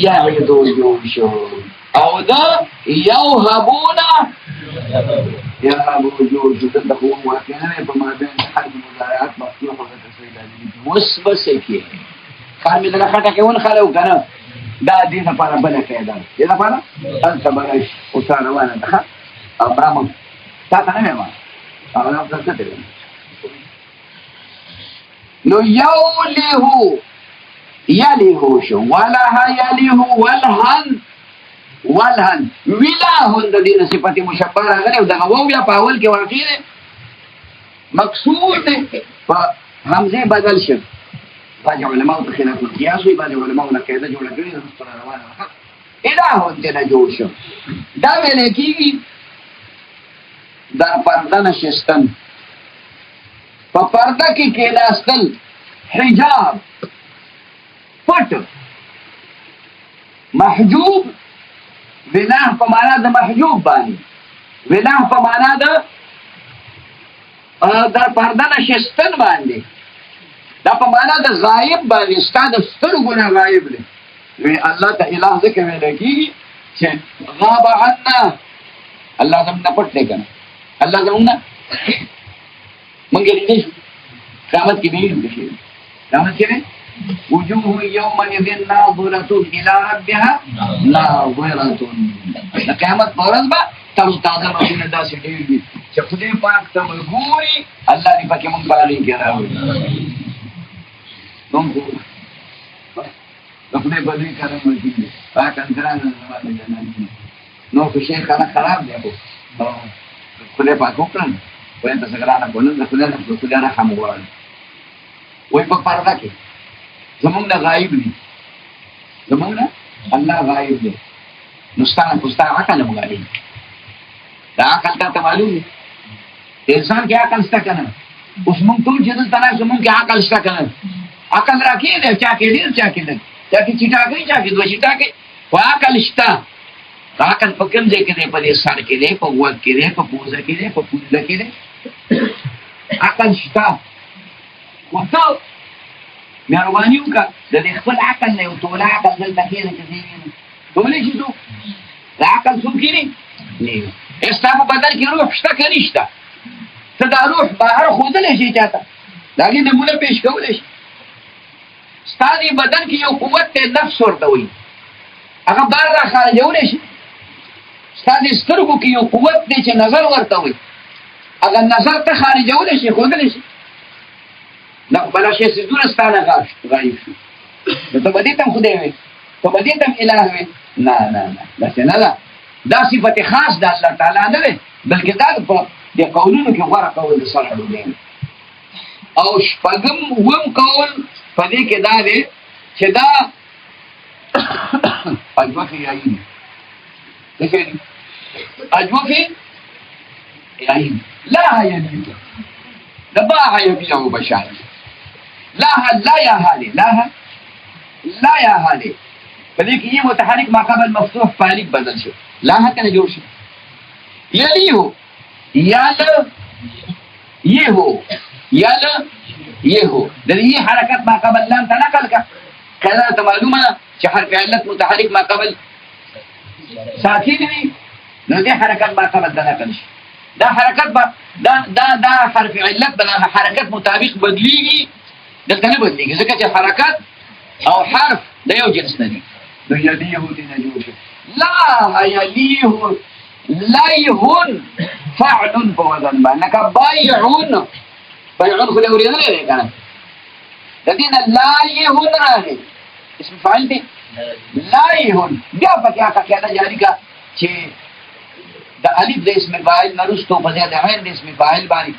Speaker 1: یا عدو جوړ شو او دا یو هبونه یا ابو جوړ شو د خو واقعا په مابین حرف مضارعات مفتوح او د کسرې لازمي وس بس کې کار مې دغه خټه کې ون خلو کنه دا دې لپاره بل قاعده دې لپاره انت بلش او روانه ده او برامه تا ته نه ما او نه څه ته نو یلیه شو ولها یلیه ولهن ولهن د دې صفت مشبہ راغلی او دغه وو بیا په اول کې واقع دی مقصود دی په حمزه بدل شو بعض علماء ته خلاف القياس وي بعض علماء نه قاعده جوړه کړې ده مستر روانه الهو ته نه جوړ شو دا ویل کېږي دا پرده نشستن په پرده کې کېناستل حجاب پټ محجوب ونا په معنا د محجوب باندې ونا په معنا د پرده نشستن باندې دا په معنا د غایب باندې ستاد سترګو نه غایب دی وی الله ته الہ ذکر ویل کېږي چې غاب عنا الله زموږ پټ دی کنه الله زموږ مونږ لیدې قیامت کې به شي قیامت کې وجوه يومئذ ناظرة إلى ربها ناظرة قیامت پرځ با تاسو تازه مخونه داسې ډېر دي چې خدای پاک ته ګوري الله دې پکې مونږ باندې کې راوړي نو خدای په دې کارو باندې پاک انتران نو که شي کنه خراب دی خو خدای پاک وکړي وای تاسو ګرانه کوله خدای نه خاموال وای په پرده کې زمونږ نه غایب دي زمونږ نه الله غایب دی نو ستاسو عقل مغایب دا عقل ته معلوم دی انسان کې عقل شته کنه اوس مونږ ټول چې دلته نه زمونږ کې عقل شته کنه عقل راکې دی چا کې ډیر چا کې نه چا کې چټاګي چا کې دوه چټاګي عقل شته عقل په کوم ځای کې دی په دې سر کې دی په وګ کې دی په پوزه کې دی په پوزه کې دی عقل شته وته مهرباني وکړه د خپل عقل نه یو ټول عقل دلته کې دی ټول شي دوه عقل څوک نه ستا په بدن کې روح شته که نشته؟ ته دا روح بهر ښودلی شي چاته، د هغې نمونه پیش کولی شي. ستا دې بدن کې یو قوت دی نفس ورته وایي، هغه بار را خارجولی شي. ستا دې سترګو کې یو قوت دی چې نظر ورته وایي، هغه نظر ته خارجولی شي، ښودلی شي. نه بله شی څیزونه ستا نه غایب شي، نو ته به دې ته هم خدای وایي، ته به دې ته هم اله وایي. نه نه نه، داسې نه ده. دا صفت خاص د الله تعالی نه دی، بلکې دا په دې قولونو کې غوره قول د صالحو دی. او شپږم اووم قول په دې کې دا دی چې دا اجوفې یایي دي. څه شی دي؟ اجوفې یایي دي. لا یبیع د باع یبیع بشار لا یا هالي لا یا هالي په دې کې یې متحرک ما قبل مفتوح فالک بدل شو، لا کنه جوړ شو. یلیهو یا ل یهو یا ل یهو د دې حرکت ما قبل لام ته نقل کا کله ته معلومه چې حرف علت متحرک ما قبل ساکن وي، نو دې حرکت ما قبل ته نقل شي. دا حرکت دا حرف علت د حرکت مطابق بدلیږي، دلته نه بدلیږي ځکه چې حرکت او حرف د یو جنس نه دي. نو یلیهو دې نه جوړ شي. لا یلیهو لیهن فعل په وزن باندې لکه بایعون خو دې اورېدلی دی که نه؟ د دې نه لایهن راغی، اسم فاعل دی. لایهن بیا پکې هغه قاعده جاري کړه چې د الف د اسم فاعل نه وروستو په ځای د عین د اسم فاعل باندې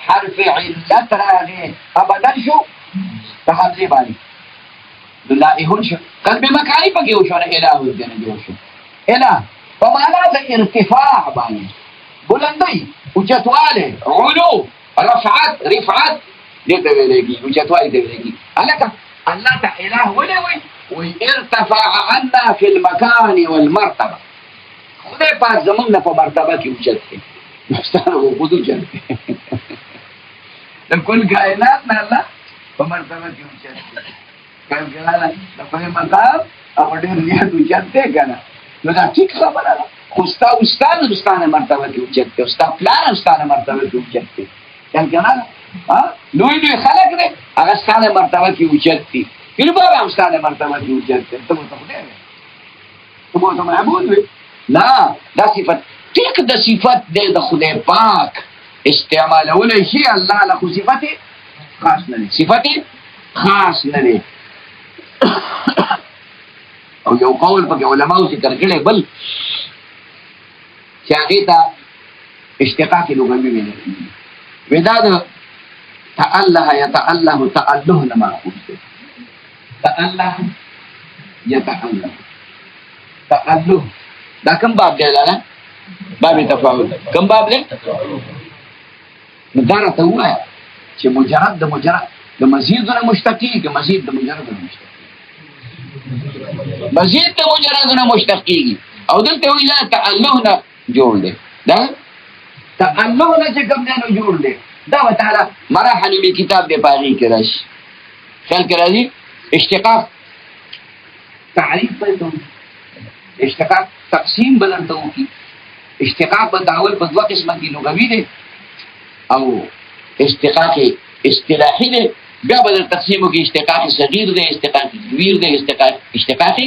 Speaker 1: حرف علت راغی، بدل شو په حمزې باندې، نو لایهن شو. قلب مکاني پکې وشو، نه اله ورته نه جوړ شو. اله په معنا د ارتفاع باندې، بلندۍ، اوچتوالی، علو، رفعت دې ته ویلی کېږي، اوچتوالی ته ویلی کېږي. هلکه الله ته اله ولې وایي؟ وایي ارتفع عنا فی المکان والمرتبه. خدای پاک زمونږ نه په مرتبه کې اوچت دی، نو ستا نه خو خود اوچت دی. د کل کائنات نه الله په مرتبه کې اوچت دی. کله د خپل مقام او ډېر زیات اوچت دی که نه؟ نو دا ټیک خبره ده، خو ستا استاد هم ستا نه مرتبه کې اوچت دی، او ستا پلار هم ستا نه مرتبه کې اوچت دی. که نه؟ لوی خلک دی، هغه ستا نه مرتبه کې اوچت دي. پیر بابا هم ستا نه مرتبه کې اوچت دی. ته به ورته خدای وې، ته به ورته معبود وې. نه، دا صفت ټیک د صفت دی د خدای پاک استعمالولی شي. الله له خو صفت خاص نه دی، صفت خاص نه دی. او یو قول پکې علماو ذکر کړی بل چې هغې ته اشتقاق لغوي ویل کېږي. وی دا د تأله یتأله تأله نه ماخوذ دی. تأله یتأله تأله دا کوم باب دی؟ لاله باب تفاعل. کوم باب دی؟ نو دا راته ووایه چې مجرد د مزید نه مشتق کېږي، مزید د مجرد نه مشتق مزید د مجرد نه مشتق کېږي. او دلته وایي دا تأله نه جوړ دی. دا تأله نه چې کوم دی نو جوړ دی. دا وتعالی مراحل می کتاب دی پاغي کې راشي، خیال کې راځي. اشتقاق تعریف پېټو، اشتقاق تقسیم بدلته وکي. اشتقاق به داول په دوه قسمه کې لغوي دی او اشتقاق اصطلاحي دی. بیا به تقسیم وکي، اشتقاق صغیر دی، اشتقاق کبیر دی، اشتقاق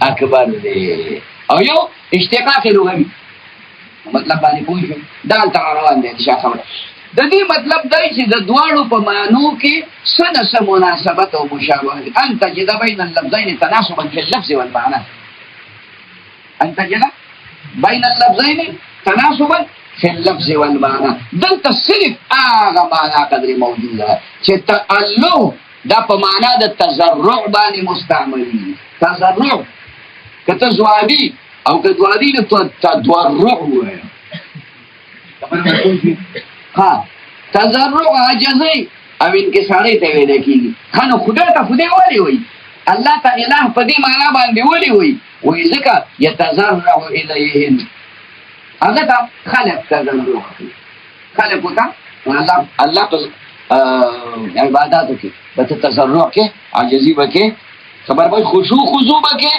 Speaker 1: اکبر دی، او یو اشتقاق لغوي. مطلب باندې پوه شو؟ دا هلته روان دی شا خبره. د دې مطلب دی چې د دواړو په معنو کې څه نه څه مناسبت او مشابهت دی. ان تجد بین اللفظین تناسبا فی اللفظ والمعنى، ان تجد بین اللفظین تناسبا فی اللفظ والمعنى. دلته صرف هغه معنا قدرې موجوده چې تأله دا په معنا د تضرع باندې مستعملي. تضرع که ته ځوابي او که دوادي نه تضرع وایه. تضرع عجزي او انکساري ته ویل کېږي. نو خدای ته خدای ولې وایي؟ الله ته اله په دې معنا باندې ولې وایي؟ وایي ځکه یتضرع الیهن. هغه ته خلق تضرع کوي، خلق وته الله په عباداتو کې به ته تضرع کې، عاجزي به کې، خبر به خضوع به کې،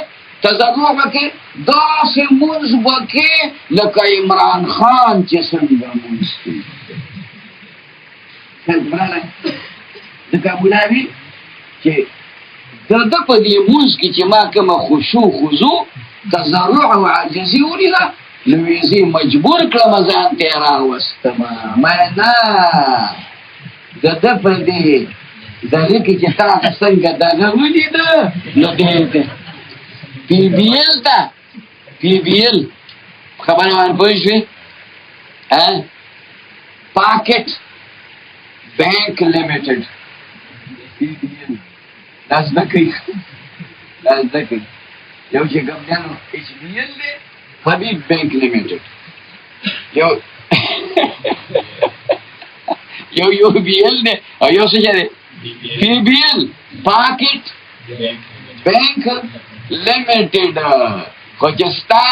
Speaker 1: تضرع وکې داسې مونځ وکې لکه عمران خان چې څنګه مونځ کوي. ځکه مولوي چې د ده په دې مونځ کې چې ما کومه خشوع خضوع تضرع او عاجزي ولیده نو یې زه مجبور کړم ځان ته یې راوستمه. ما نه د ده په دې دغه کې چې تاسو څنګه دغه ولیده نو دې پی بی ایل ده پی بی ایل خبره باندې پوه شوې پاکټ bank limited P B L دا زده کوي یو چې ګمبیانو ایچ بی ایل دی Habib bank limited U B L دی او یو څه دی پی بی ایل پاکټ بینک لیمیټډ خو چې ستا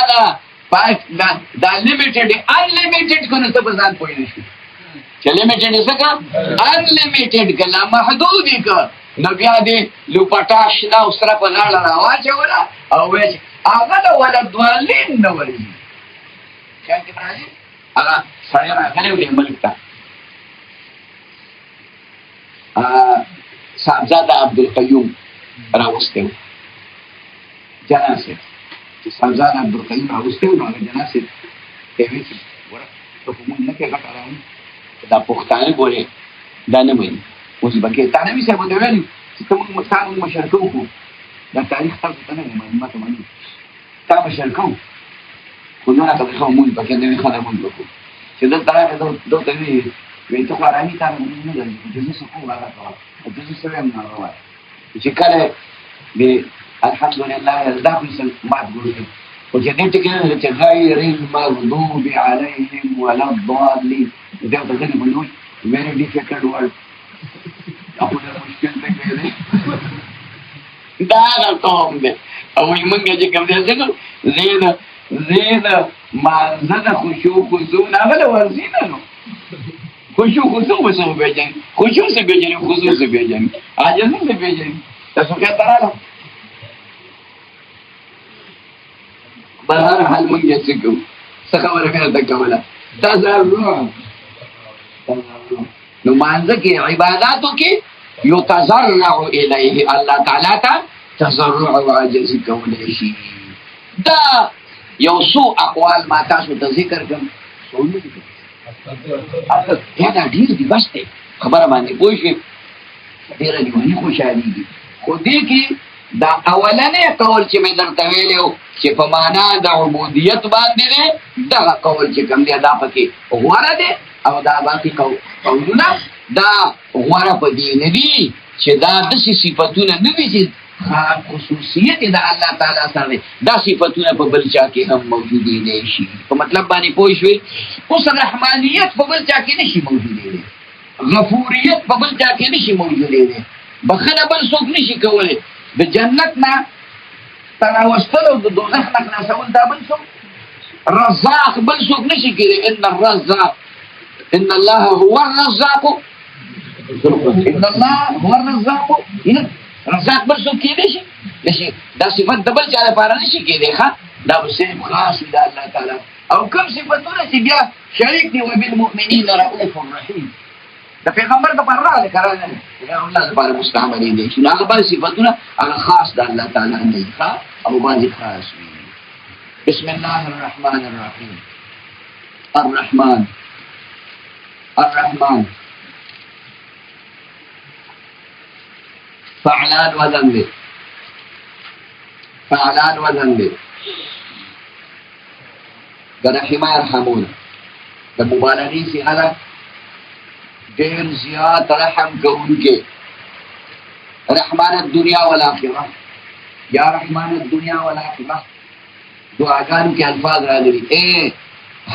Speaker 1: دا لیمیټډ انلیمیټډ که نو ته به ځان پوه نه شي چې لیمیټډ یې څه که انلیمیټډ که لامحدود یې که نو بیا دې لوپټا شنه او سره په غاړه راواچوله او ویې چې هغه د ولدوالین نه ورځي خیال کې راځي هغه سړی راغلی و دې ملک ته صاحبزاده عبدالقیوم راوستی و جناح صاحب چې صاحبزاده عبدالقیوم راوستی و نو هغه جناح صاحب ته یې ویل چې ګوره ته خو مونږ نه کې غټه راوړي دا پښتانه ګورې دا نه مني اوس به کې تانوي صاحب ورته ویلي چې ته موږ مشر کوو دا تاریخ تاسو ته نه وي معلومات مني تا مشر کوو خو نه راته ښه مونږ پکې نه وي خلک مونږ وکړو چې دلته راغی ده ته ویې ته خو ارامي تا نه مونږ نه لري چې زه څه کوم هغه کوه او زه څه ویم نو هغه وایه چې کله د الحمدلله دا پیسه مات ګوري خو چې دې ټکي نه چې غیر المغضوب علیهم ولا الضالین دا ورته ځینې بلوي very difficult word دا مشکل ټکی دی دا هغه قوم دی او موږ چې کوم دی زه د مانځه د خشوع خضوع نه هغه له ورځي نه نو خشوع خضوع به څه وپېژني خشوع څه پېژني خضوع څه پېژني عاجزي څه پېژني تاسو کښته راغلم بهر حال موږ یې څه کوو څه خبره مې راته کوله تضرع نو مانځه کې عباداتو کې یتضرع الیه الله تعالی ته تضرع او عاجزي کولی شي. دا یو څو اقوال ما تاسو ته ذکر کړم دا ډېر دي بس دی خبره باندې پوه شوې ډېره لیوني خوشحالېږي خو دې کې دا اولنی قول چې مې درته ویلی و چې په معنا د عبودیت باندې دی دغه قول چې کوم دی دا پکې غوره دی او دا باقي قولونه دا غوره په دې نه دي چې دا داسې صفتونه نه وي چې خصوصیت د الله تعالی سره دا صفتونه په بل چا کې هم موجودې نه شي په مطلب باندې پوه شوې اوس رحمانیت په بل چا کې نه شي موجودې غفوریت په بل چا کې نه شي موجودې بخښنه بل څوک نه شي کولی د جنت نه تراوستل او د دوزخ نه خلاصول دا بل څوک رزاق بل څوک نه شي کېدی ان الله هو الرزاق رزاق بل څوک کېدی شي نشي دا صفت د بل چا لپاره نه شي کېدی ښه دا به صرف خاص وي د الله تعالی او کوم صفتونه چې بیا شریک دي وبالمؤمنین رؤوف رحیم د پیغمبر لپاره راغلي که راغلي یا الله لپاره مستعملې دی چې نو هغه بعضې صفتونه هغه خاص د الله تعالی نه دي ښه او بعضې خاص وي. بسم الله الرحمن الرحیم الرحمن فعلان وزن دی د رحمه یرحمون د مبالغې صیغه ده ډېر زیات رحم کوونکی رحمان الدنیا والآخرة یا رحمان الدنیا والآخرة دعاګانو کې الفاظ راغلي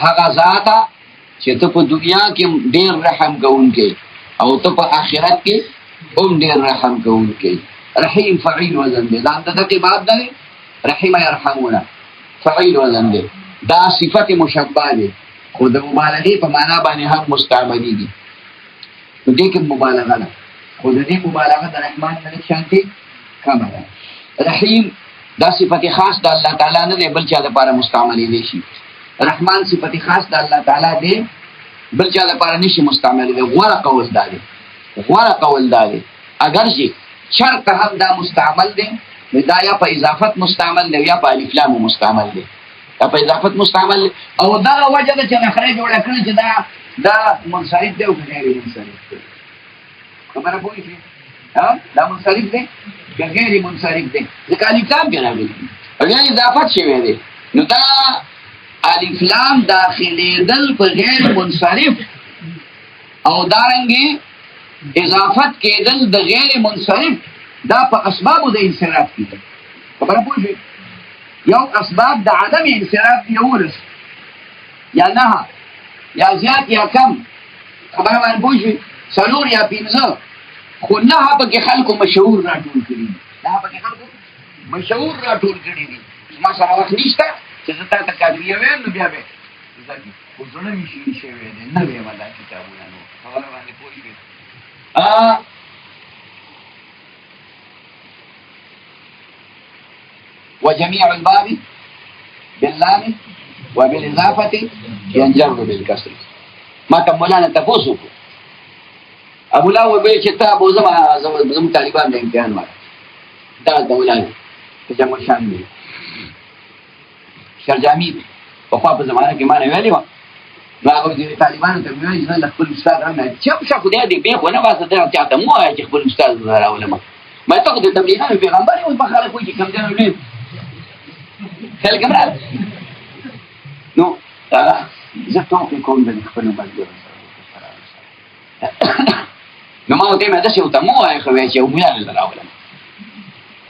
Speaker 1: هغه ذاته چې ته په دنیا کې ډېر رحم کوونکی او ته په آخرت کې هم ډېر رحم کوونکی. رحیم فعیل وزن دی دا دغه باب دی رحمه یرحمونه فعیل وزن دی دا صفت مشبه دی خو د مبالغې په معنا باندې هم مستعملېږي نو دې کې مبالغه ده خو د دې مبالغه د رحمان نه شانتي کمه ده. رحیم دا صفت خاص د الله تعالی نه دی بل چا لپاره مستعمل دی شي. رحمان صفت خاص د الله تعالی دی بل چا لپاره نشي مستعمل دی. غوړه قول دا دی اگر چې شرط هم دا مستعمل دی دا یا په اضافت مستعمل دی یا په الف لام مستعمل دی. دا په اضافت مستعمل دی او دا وجه ده چې نخره جوړه کړل چې دا منصرف دی او غیر منصرف دی. خبره پوه شئ دا منصرف دی که غیر منصرف دی ځکه الف لام کې راغلی او یا اضافت شوی دی نو دا الف لام داخلېدل په غیر منصرف او دارنګې اضافت کېدل د غیر منصرف دا په اسبابو د انصراف کې ده. خبره پوه شئ یو اسباب د عدم انصراف یولس یا نه یا زیات یا کم خبره باندې پوه شئ څلور یا پنځه خو نه پکې خلکو مشهور راټول کړي دي. نه پکې خلکو مشهور راټول کړي دي. ما سره وخت نشته چې زه تا ته قادریه ویم نو بیا به خو زړه مې شین شوی دی نه ویم دا کتابونه نو خبره باندې پوه شئ. وجميع الباب باللام وبالإضافة ينجر بالكسر. ما ته مولانا تاسو کو ابو لا و به چې ته ابو زم طالبان د امتحان ما دا د مولانا چې جمع شان دي شرجامي په خپل زمانه کې ما نه ویلی و هغه د طالبانو ته ویل چې خپل استاد نه چې په خو دې به خو نه واسه ته چاته مو چې خپل استاد راولم ما ته د تبلیغات پیغمبر او په خلکو کې کوم ځای نه خل کمرال نو زه توقع کوم د خپل ملګرو نو ما ته مې دا څه وته مو وای خو چې مو یې راولم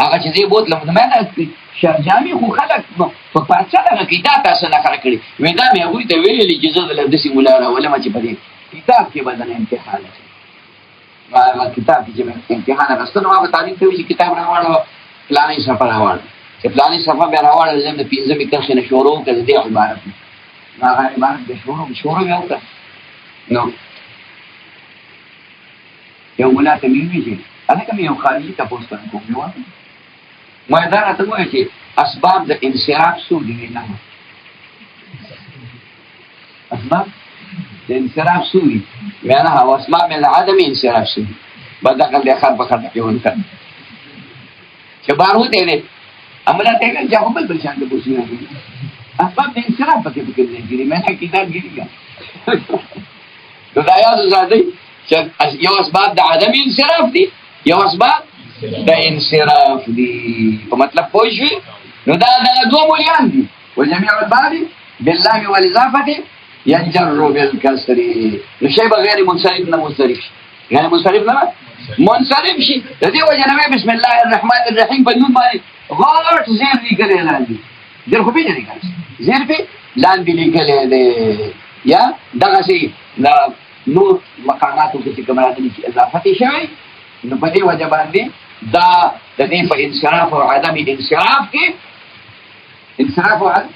Speaker 1: هغه چې دې بوتله مې نه شرجامي خو خلک په پاتې دا کې تاسو نه کار کړی وې دا مې وې ته ویلې چې زه د دې مولا راولم چې په دې کتاب کې بدن امتحان ما کتاب کې امتحان راستنه ما تعلیم ته چې کتاب راوړل پلانې سفر راوړل چې پلانې سفر بیا راوړل زم د پینځه می کرښې نه شروع کړې دې عبارت ما هغه عبارت د شروع یو کړ نو یو مولا ته مې ویل انا کوم یو خارجي تاسو ته کوم یو ما دا راته وایي چې اسباب د انصراف څو دي نه اسباب د انصراف څو دي معنا هو اسباب د عدم انصراف څو دي بدل د خر په خر کې ونکړ چې بارو ته دې عمله ته کې جواب بل شان د بوسینه اسباب د انصراف په کې دي مې کتاب ګیریږي نو دا یاد زادي چې یو اسباب د عدم انصراف دي یو اسباب د انصراف دي په مطلب پوه شئ نو دا دوه مولیان دي وجميع الباب باللام والاضافه ينجر بالكسر نو شی بغیر منصرف نه منصرف شي غیر منصرف نه منصرف شي د دې وجه نه بسم الله الرحمن الرحیم په نوم باندې غلط زیر لیکل لاندې زیر خو به نه لیکل زیر په لاندې لیکل دي یا دغه شی نور مقاماتو کې کوم راځي چې اضافه شي نو په دې وجه باندې دا د دې په انصراف او عدم انصراف کې انصراف او عدم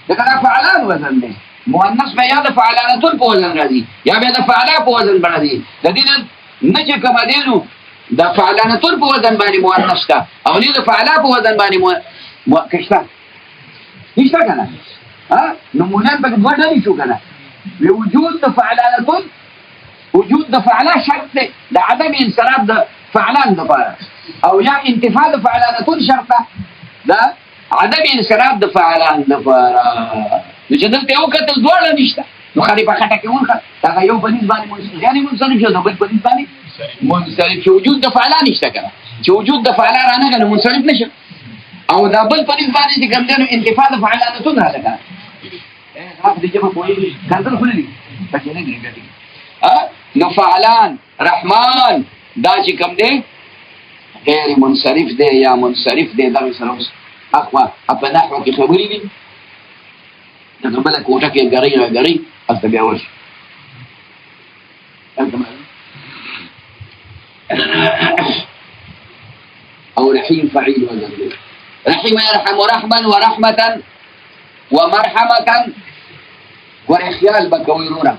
Speaker 1: دا فعلان وزن دی مؤنث به یا د فعلانتون په وزن راځي یا به د فعلا په وزن باندې د دې نه چې کوم دی نو د فعلانتون په وزن باندې مؤنث کا او نه د فعلا په وزن باندې کښتا نشته کنه نمونه به ډېر شو کنه وجود د فعلانتون وجود د فعلا شرط دی د عدم انصراف د فعلان لپاره او یا انتفاع د فعلانتون شرط ده عدم انصراف د فعلان لپاره نو چې دلته یو کتل دواړه نشته نو خالي په خټه کې ونخه دا یو په نسبت باندې منصرف یعنی منصرف شو د بل په نسبت باندې منصرف چې وجود د فعلان نشته کنه چې وجود د فعلان رانه کنه منصرف نشه او دا بل په نسبت باندې چې کوم دنو انتفاع د فعلانتون راځي کنه هغه دې په کوی کنټرول خللی پکې نه ګرځي نو فعلان رحمان دا چې کوم دی غیر منصرف دی یا منصرف دی دا سره اوس اخوا په نحو کې خبرې دي دا بل کوټه کې غړي البته بیا ورش او رحيم فعيل وزن رحم يرحم رحما ورحمة ومرحمة ورخيال بكويرونا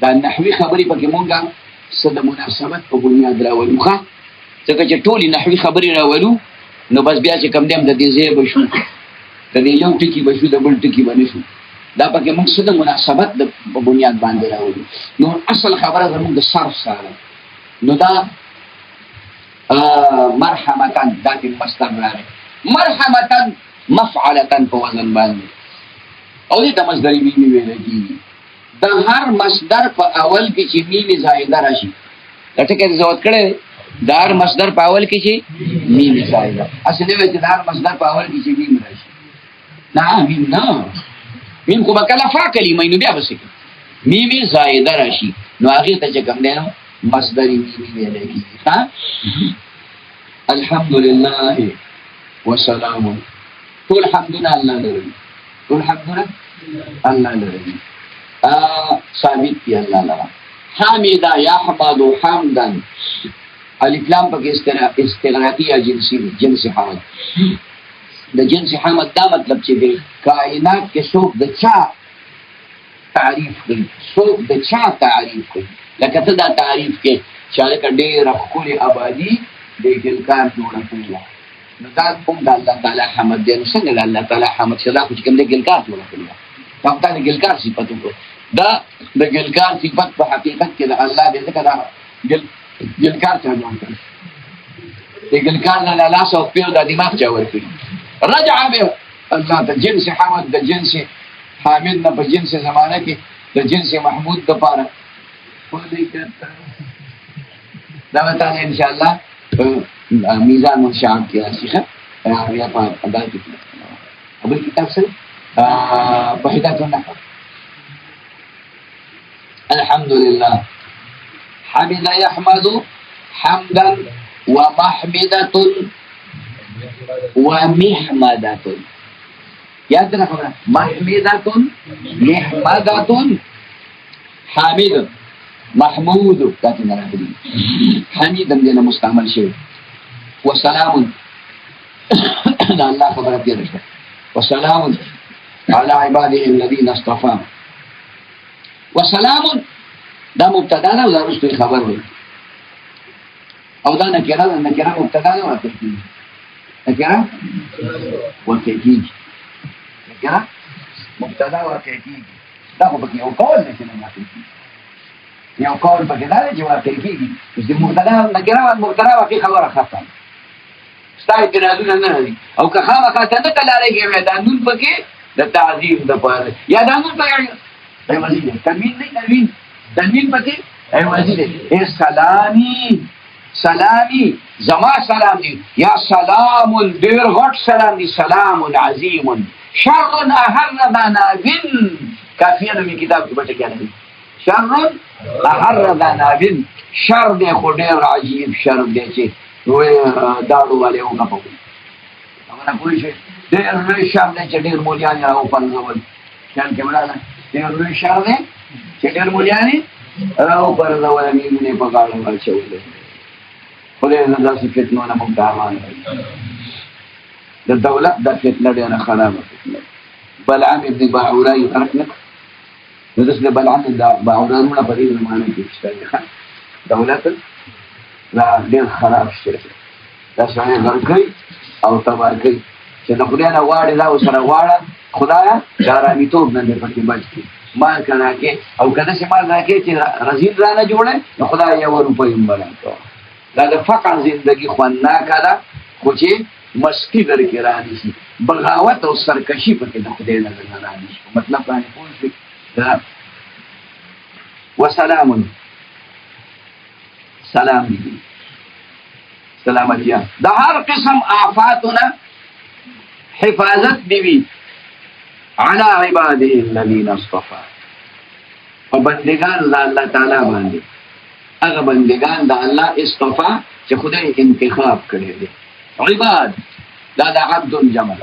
Speaker 1: دا نحوی خبرې پکې مونږه څه د مناسبت په بنیاد راولو ښه ځکه چې ټولې نحوي خبرې راولو نو بس بیا چې کم دیم د دې ځای به شو د دې یو ټکي به شو د بل ټکي به نه شو دا پکې موږ څه د مناسبت د بنیاد باندې راوړو نو اصل خبره زموږ د صرف سره نو دا مرحمتن دا کې مصدر راغی مرحمتن مفعلتن په وزن باندې او دې ته مصدر میمی ویل کېږي د هر مصدر په اول کې چې میمی زائده راشي دا ټکي زوت کړي د هر مصدر په اول کې چې میمی زائده اصلي وایي چې د هر مصدر په اول کې چې میمی راشي نه میم نه میم کو بکلا فا کلمه نو بیا بس میمی زائده راشي نو هغه ته چې کوم دی نو مصدر میمی ویل کېږي ها الحمدلله وسلام طول حمدنا الله لري طول حمدنا الله لري ثابت دی الله لرا حامدا يحمد حمدا الف لام پکې استغراقی یا جنس حمد د جنس حمد دا مطلب چې دی کائنات کې څوک د چا تعریف کوي څوک د چا تعریف کوي لکه ته دا تعریف کې چې لکه ډېر ښکلې آبادي د ګلکار جوړه کړې نو دا کوم د الله تعالی حمد دی نو څنګه د الله تعالی حمد چې دا خو چې کوم د ګلکار جوړه کړې دا د ګلکار صفت وکړو دا د ګلکار صفت په حقیقت کې د الله دې ځکه دا ګلکار څنګه جوړ کړی د ګلکار نه لاس او پیو د دماغ چا ورکړي رجع به الله د جنس حمد د جنس حامد نه په جنس زمانه کې د جنس محمود د پاره دا وتا ان شاء الله میزان منشأات کې راشي یا په ادا کې ابل کتاب سره وحدات النحو الحمد لله حمد يحمد حمدا ومحمدة ومحمدة یاد رکھو محمدة محمدة حامد محمود کاته نه راغلي حمید هم دې مستعمل شي وسلام دا الله خبره دې ده وسلام على عباده الذين اصطفى وسلام دا مبتدا ده او دا رسول خبر وي او دا نکره مبتدا ده او تکید نکره وتکید نکره مبتدا او تکید دا په کې یو قول نه نه یو قول پکې دا چې واقع کېږي چې مبتدا نکره مبتدا واقع خبره ختم ستای اعتراضونه نه لري او که خامخا ته نه کلارېږي دا نون پکې د تعظیم د پاره یا دا نون پکې ایوازي دی تنوین پکې ایوازي دی سلامي زما سلام دی یا سلام ډېر غټ سلام دی سلام عظیم شر احر ذنابن کافیه نو کتاب کې بچ کېږي شر احر ذنابن شر دی خو ډېر عجیب شر دی چې داړو والے وګپو هغه کوئی شي ډېر لوی شر دی چې ډېر مولیان راو پنځول خیال کې ولاله ډېر لوی شر دی چې ډېر مولیان راو پنځول نه په کارو واچول خدای دې داسې فتنو نه مونږ امان د دولت د فتنه ډېره خرابه بلعام ابن باعوره يتركنا ندرس بلعام باعوره نه په دې زمانه کې شته دولت لا ډېر خراب شته دا څنګه ورګي او تبارګي چې نو خدای نه واړې لا سره واړه خدایا دارامي توب نه پکې بچي مال کنا کې او کله چې مال راکې چې رزین رانه جوړه نو خدای یو روپۍ مبارک دا د فقر زندگی خواننا کړه خو چې مستی درکې رانی شي بغاوت او سرکشي پکې د خدای نه رانی شي مطلب باندې پوه شئ وسلام سلام دی سلامتیا د هر قسم آفاتنا حفاظت دی على عباده الذين اصطفى وبندگان الله تعالی باندې هغه بندگان د الله اصطفا چې خدای انتخاب کړی دي عباد دا د عبد جمع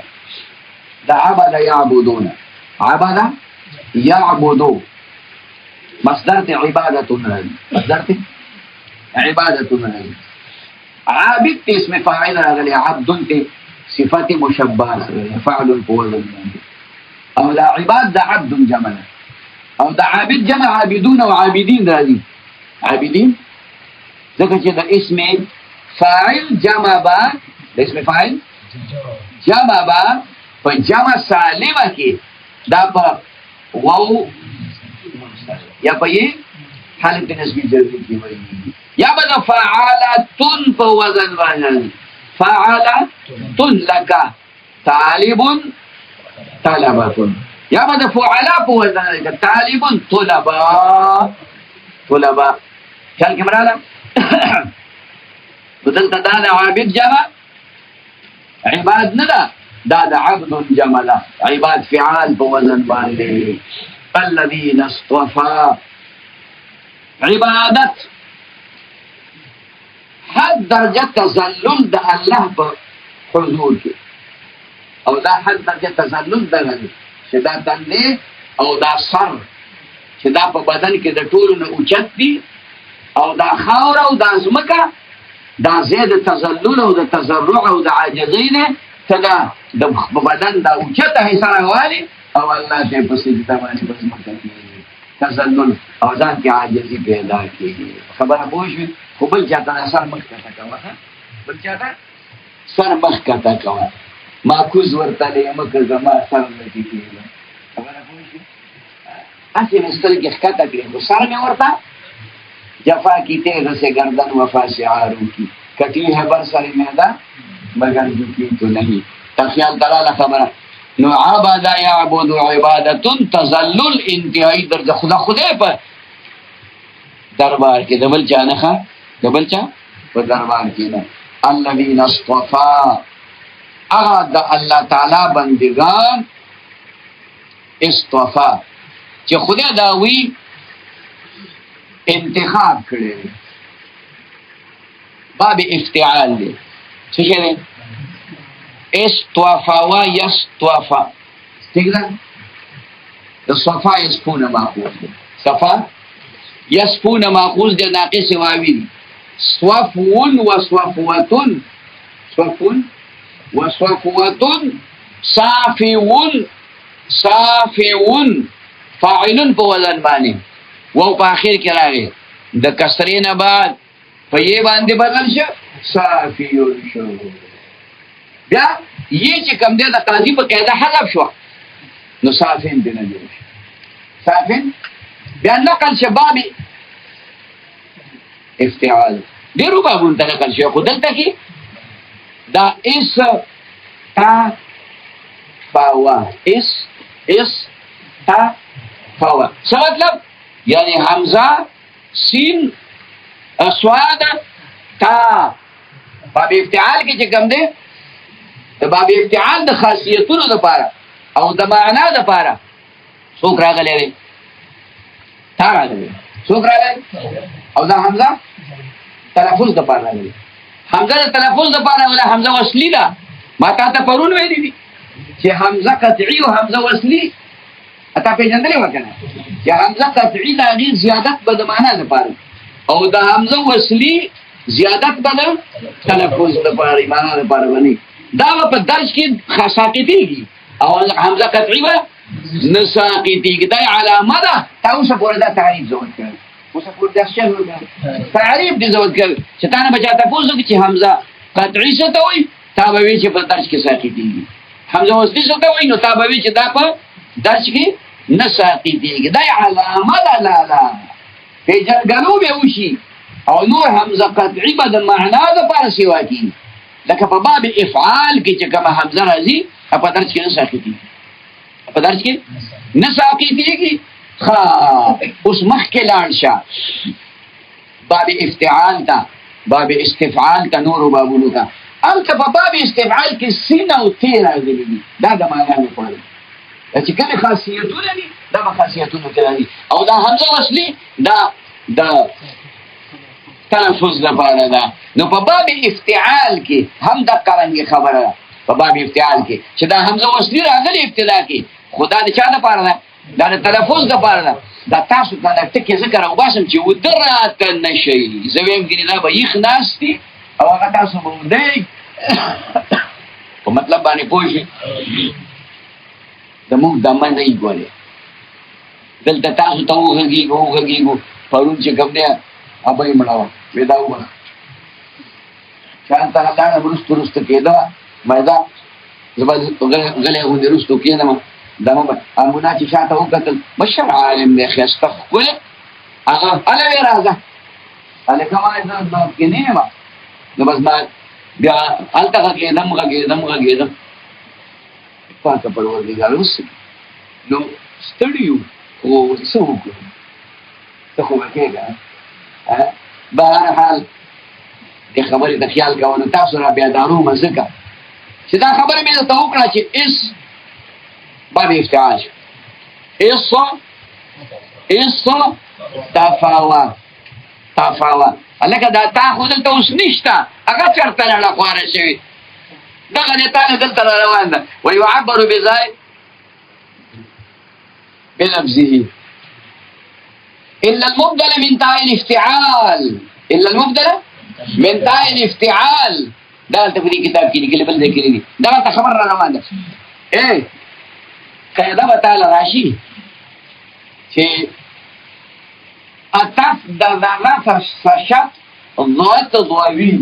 Speaker 1: دا عبد يعبدون عبد يعبدو مصدر ته عبادت مصدر ته عبادت عابد اسم فاعل راغلی عبد ته صفات مشبهه فعل فوزن او لا عباد دا عبد جمع او دا عابد جمع عابدون وعابدين راځي عابدين ذکر چې د اسم فاعل جمع با د اسم فاعل جمع با په جمع سالمه کې دا په واو یا په یې حالت نسبی ضروري کې وایي یا به د فعالتن په وزن باندې فعالتن لك طالب طلبه یا به د فعلا په وزن کې طالب طلبه خیال کې مراله بدلته دا د عابد جمع عباد نه ده دا د عبد جمع ده عباد فعال په وزن باندې الذين اصطفى عبادت حد درجه تذلل د الله په حضور کې او دا حد درجه تذلل ده چې دا تندې او دا سر چې دا په بدن کې د ټولو نه اوچت دي او دا خاور او دا ځمکه دا زید تذلل او د تضرع او د عاجزۍ نه ته دا د بدن دا اوچته حصه راوالي او الله ته په سجده باندې په ځمکه کې تذلل او ځان کې عاجزي پیدا کړي خبره پوه شوې خو بل چاته سر مخ کته کوه بل چاته سر مخ کته کوه ماکوز ورته مکه زما سر لګي کېږي خبره پوه شوې اسی مستل کې ښکته کړي خو سر مې ورته جفا کی تیغ سے گردن وفا شعاروں کی کٹی ہے بر سر میدہ مگر جھکی تو نہیں تخیال دلالہ خبر نو عبد یعبد عبادت تذلل انتہائی درجہ خدا خدے پر دربار کے دبل چا نخا دبل چا پر دربار کی نا الذین اصطفا اغاد اللہ تعالی بندگان اصطفا چی خدا داوی انتخاب کړي باب افتعال دی څه دی استوفا و یستوفا ٹھیک ده د صفا یسفون ماخوذ دی صفا یسفون ماخوذ دی ناقص واوی دی صفون و صفوتن صفون و صفوتن صافون صافون فاعل په وزن باندې وو په اخر کې راغی د کسرې نه بعد په یې باندې بدل شو صافیون شو بیا یې چې کوم دی د قاضي په قاعده حذف شو نو صافین دی نه جوړ شو صافین بیا نقل شبابي افتعال ډېرو بابونو ته نقل شو خو دلته کې دا اس تا فاوا اس تا فاوا څه مطلب یعنی حمزه سین اسواد تا باب افتعال کې چې کوم دی د باب افتعال د خاصیتونو لپاره او د معنا لپاره څوک راغلی دی تا راغلی څوک راغلی او دا حمزه تلفظ لپاره راغلی حمزه د تلفظ لپاره ولا حمزه وصلی ده ما تا ته پرون ویلي دي چې حمزه قطعی او حمزه وصلی اته پیژندلې وکنه چې حمزه قطعی د غیر زیادت به د معنا لپاره او د حمزه وصلی زیادت به د تلفظ لپاره معنا لپاره ونی دا په درس کې خاصاقتيږي او حمزه قطعی به نساقتيږي دا علامه ده تاسو پورې دا تعریف زوړ کړئ اوس پورې دا څه تعریف دې زوړ کړئ چې تاسو به چاته پوښتنه چې حمزه قطعی څه ته وایي تا به وی چې په درس کې ساقتيږي حمزه وصلی څه ته وایي نو تا به وی چې دا په درس کې نساقتيږي دا علامه ده لا په جنګلو به وشي او نور حمزه قطعی به د معنا لپاره سیوا کیږي لکه په باب افعال کې چې کومه حمزه راځي په درس کې نساقتيږي په درس کې نساقتيږي اوس مخکې لاړ شه باب افتعال ته باب استفعال ته نور بابونو ته البته په باب استفعال کې سین او تی راغلي دي دا د معنا لپاره چې کومه خاصیتونه دي دا به خاصیتونه کې راځي او دا حمزه وصلی دا د تلفظ لپاره ده نو په باب افتعال کې هم د قرانګي خبره ده په باب افتعال کې چې دا حمزه وصلی راغلي ابتدا کې خدا د چا لپاره ده دا د تلفظ لپاره ده دا تاسو ته د ټکي ذکر او باسم چې ودرات نشي زویم کې دا به یخ ناشتي او هغه تاسو باندې په مطلب باندې پوښي د موږ د منځ یې ګولې دلته تاسو ته وګورئ پرون چې کوم دی ابای مړاو پیدا و شان ته دا ورست کېدا ما دا غلی غوندې رستو کېدم دغه به ملا چې شاته وکتل مشر عالم دی ښایسته ښکلی هغه هله وې راځه هلکه ما زه کې نه یم نو بس ما بیا هلته غږېدم پاکه پروردګار اوس نو ستړي یو خو څه وکړو ته خو به کېږه بهرحال دې خبرې ته خیال کوه نو تاسو را بیدارومه ځکه چې دا خبره مې درته وکړه چې اس باب افتعال تفاوت لکه دا تا خو دلته اوس نشته هغه چېرته لاړه خواره شوې دغه نتانه دلته را روان ده ویعبر بذلک بلفظه إلا المبدل من تاء الافتعال دا ته په دې کتاب کې لیکلي بل ځای کې دي دا ته خبر را روان ده قاعده به تعالی راشي چې اتف د ذره سشت ضوت ضووي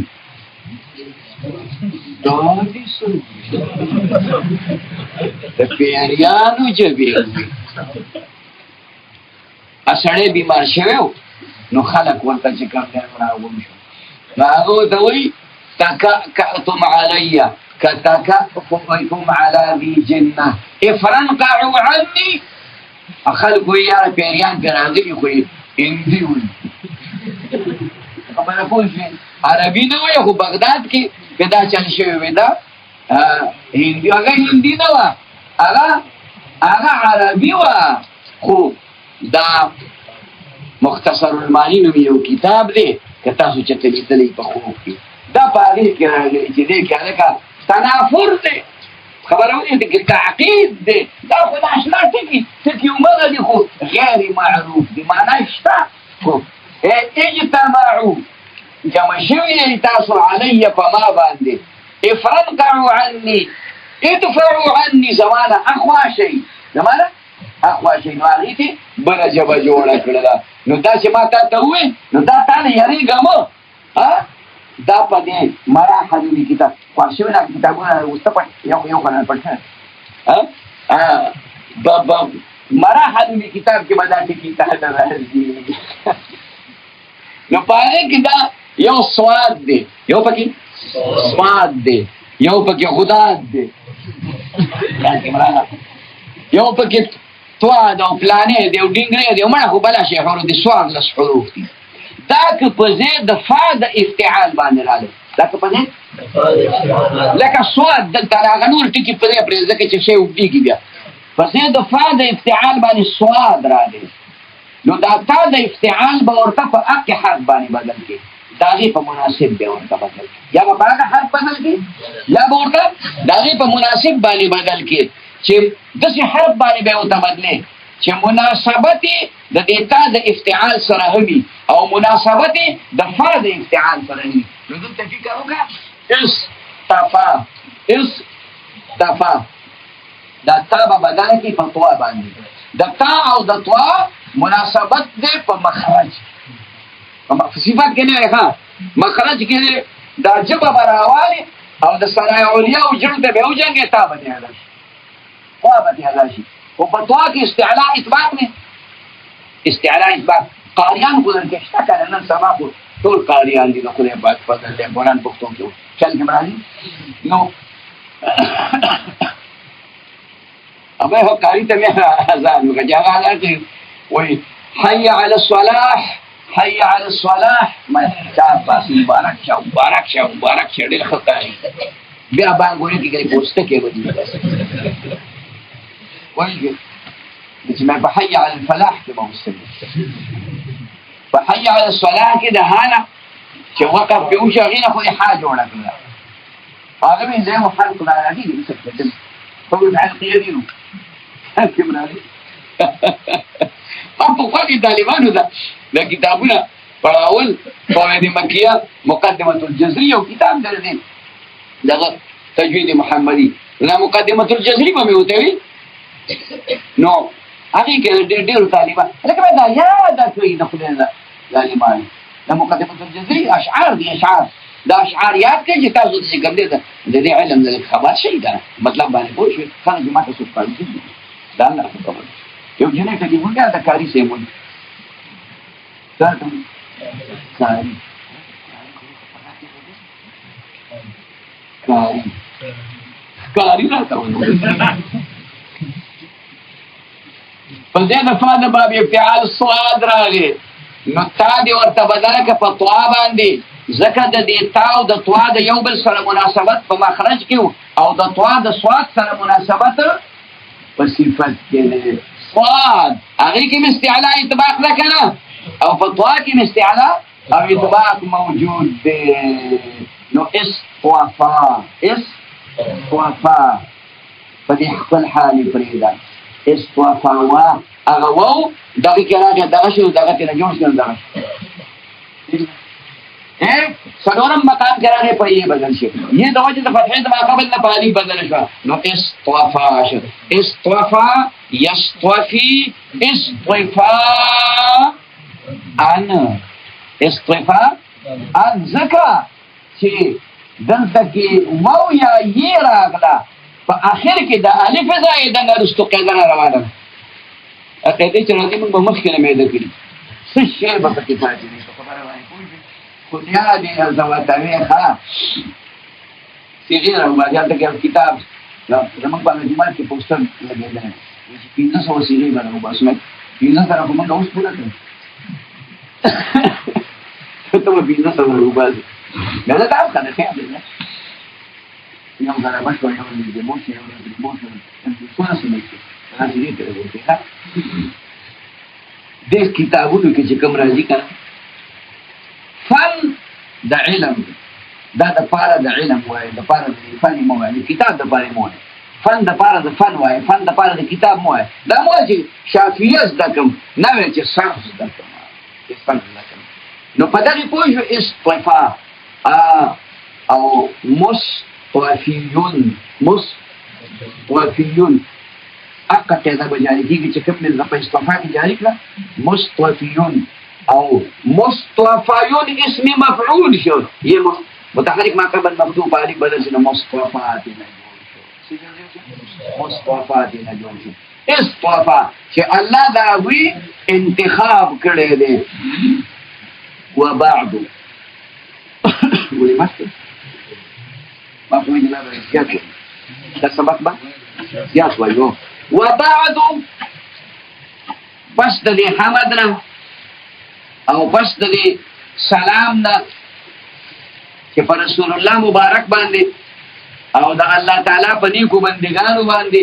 Speaker 1: دا دې څه د پیریانو جبې اسړې بیمار شوی نو خلک ورته چې کوم ځای راوړم شو نو هغه ته وایي تکأتم علی كتكأتم على ذي جنة افرنقعوا عني خلقوا يا پیریان پر راغلي خو هندي وي خبره پوه شئ عربي نه وایي خو بغداد کې پیدا چل شوی وي دا هندي هغه هندي نه وه هغه عربي وه خو دا مختصر المعانی نوم یو کتاب دی که تاسو چېرته لیدلی په خوب کې دا په هغې کې راغلي چې دې کې هلکه تنافر دی خبره ولې کې تعقید دی دا خو د اشنا ټکي همغه دي خو غیر معروف دي معنا شته خو اجتماعو جمع شوي تاسو علی په ما باندې افرنقعوا عني ادفعوا عني زمانه اخوا شئ زمانه اخوا شئ نو هغې ته بله ژبه جوړه کړله نو دا چې ما تا ته وویل نو دا تا نه یېرېږه دا په دې مراحل کتاب خوښ شوي نه کتابونه وسته پټ یو خانه پټ مراحل کتاب کې به دا ټکي تحته راځي نو په هغې کې دا یو سواد دی یو پکې سواد دی یو پکې غداد دی یو پکې تواد او پلانې دی او ډینګرې دی او مړه خو بله شي حروف دي څوارلس حروف دي دا که په ځای د فا د افتعال باندې راغلی دا که په ځای لکه سواد دلته هغه نور ټکي په ځای پرېږده ځکه چې شی اوږدېږي بیا په ځای د فا د افتعال باندې سواد راغلی نو دا تا د افتعال به ورته په حق حرف باندې بدل کړي د هغې په مناسب به ورته بدل کړي یا به په هغه حرف بدل کړي یا به ورته د هغې په مناسب باندې بدل کړي چې داسې حرف باندې به ورته بدلې چې مناسبت د دې تا د افتعال سره هم او مناسبت د فا د افتعال سره هم نو دلته فکر وکړه استفا دا تا به بدله کړي په طوا باندې د تا او د طوا مناسبت دی په مخرج په صفت کې نه ښه مخرج کې دی دا ژبه به راوالي او د ثنای علیاو جړو ته به وجنګې تا به دې ادا شي طوا به دې ادا شي خو په طوا کې استعلاء اثبات نه استعلاء اثبات قاریان خو دلته شته که نه نن سبا خو ټول قاریان دي د خدای پاک فضل دی قرآن پښتو کې چل کې راځي نو ابا هو قاری ته مې اذان وکړ چې هغه اذان کوي وایي حي على الصلاح حي على الصلاح ما چار پاس مبارک شه ډېر ښه کاري بیا بانګونه کې کوي پوسټ کې ودی وایي چې ما په حي على الفلاح کې مو مستند په حي على الصلاح کې د هانا چې وقف به وشي غینه خو حاجه جوړه کړه هغه مې زه مو خلق لا راځي دې څه هو الحلق يدينه حاكم راځي په کومه طالبانو دا کتابونه پڑھاول قواعد مکیه مقدمه الجزري او کتاب درځي دغه تجوید محمدي لا مقدمه الجزري به مې وته وي نو هغه کې ډېر طالبان لکه دا یاد کوي د خدای طالبان لا مقدمه الجزري اشعار دي اشعار دا اشعار یاد کړئ چې تاسو چې کوم دي د دې علم د خبر شي دا مطلب باندې پوه شئ خلک ما ته څه کوي دا نه خبره یو جنې ته دی مونږه د کاری سه مونږ دا کاری راته وایي په دې دفعه د باب افتعال الصاد راغی نو تا دې ورته بدله که په طوا باندې ځکه د دې تا او د طوا د یو بل سره مناسبت په مخرج کې او د طوا د صاد سره مناسبت په صفت کې دی صاد هغې کې م استعلا اطباق ده که نه او په طوا کې م استعلا او اطباق موجود دی نو اصطفا په دې خپل حال یې پرېږده استوفاوا هغه وو دغه کې راغی دغه شو دغه کې نه جوړ شو دغه څلورم مقام کې راغی په یې بدل شي یې د وجه د فتحې د ماقبل نه په الف بدل شو نو استوفا شو استوفا یستوفي استوفا ان استوفا ان ځکه چې دلته کې وو یا یې راغله په آخر کې د الف زائده نه رستو قاعده روانه ده قاعده چې راځي موږ به مخکې نه مېده کړي څه شی به پکې پاتې نه خبره وایي خو بیا دې زواتوي ښه صیغې راوباسي هلته کې کتاب زموږ په جومات کې پوسټر لګېدلی چې 1500 صیغې به راوباسو 1500 خو موږ اوس پوره کړو ته به 1500 راوباسي بیا دا هم ښه ده خیر دی یو ضربه شو یو دموش یو دموش څونه سمېږي راځي دې ته ورته ها دې کتابونو کې چې کوم راځي کنه فن د علم دا د پاره د علم وای د پاره د فن مو وای کتاب د پاره مو وای فن د پاره د فن وای فن د پاره د کتاب مو وای دا مو چې شافعیه زده کوم نه وای چې صرف زده کوم چې صرف زده کوم نو په دغه پوجو استفا او مستوفیون اقا قاعده به جاری کېږي چې کوم نه په استوفا کې جاری کړه مستوفیون او مستوفیون اسم مفعول شو یې متحرک ما قبل مفتوح عليك بدل شنو مصطفات نه جوړ شو مصطفات نه جوړ شو استوفا چې الله دا وی انتخاب کړی دی وبعد ولمسته ما کوي نه راځي دا سبق با یا وایو وبعد پس د حمد نه او پس د سلام نه چې پر رسول الله مبارک باندې او د الله تعالی په نیکو بندگانو باندې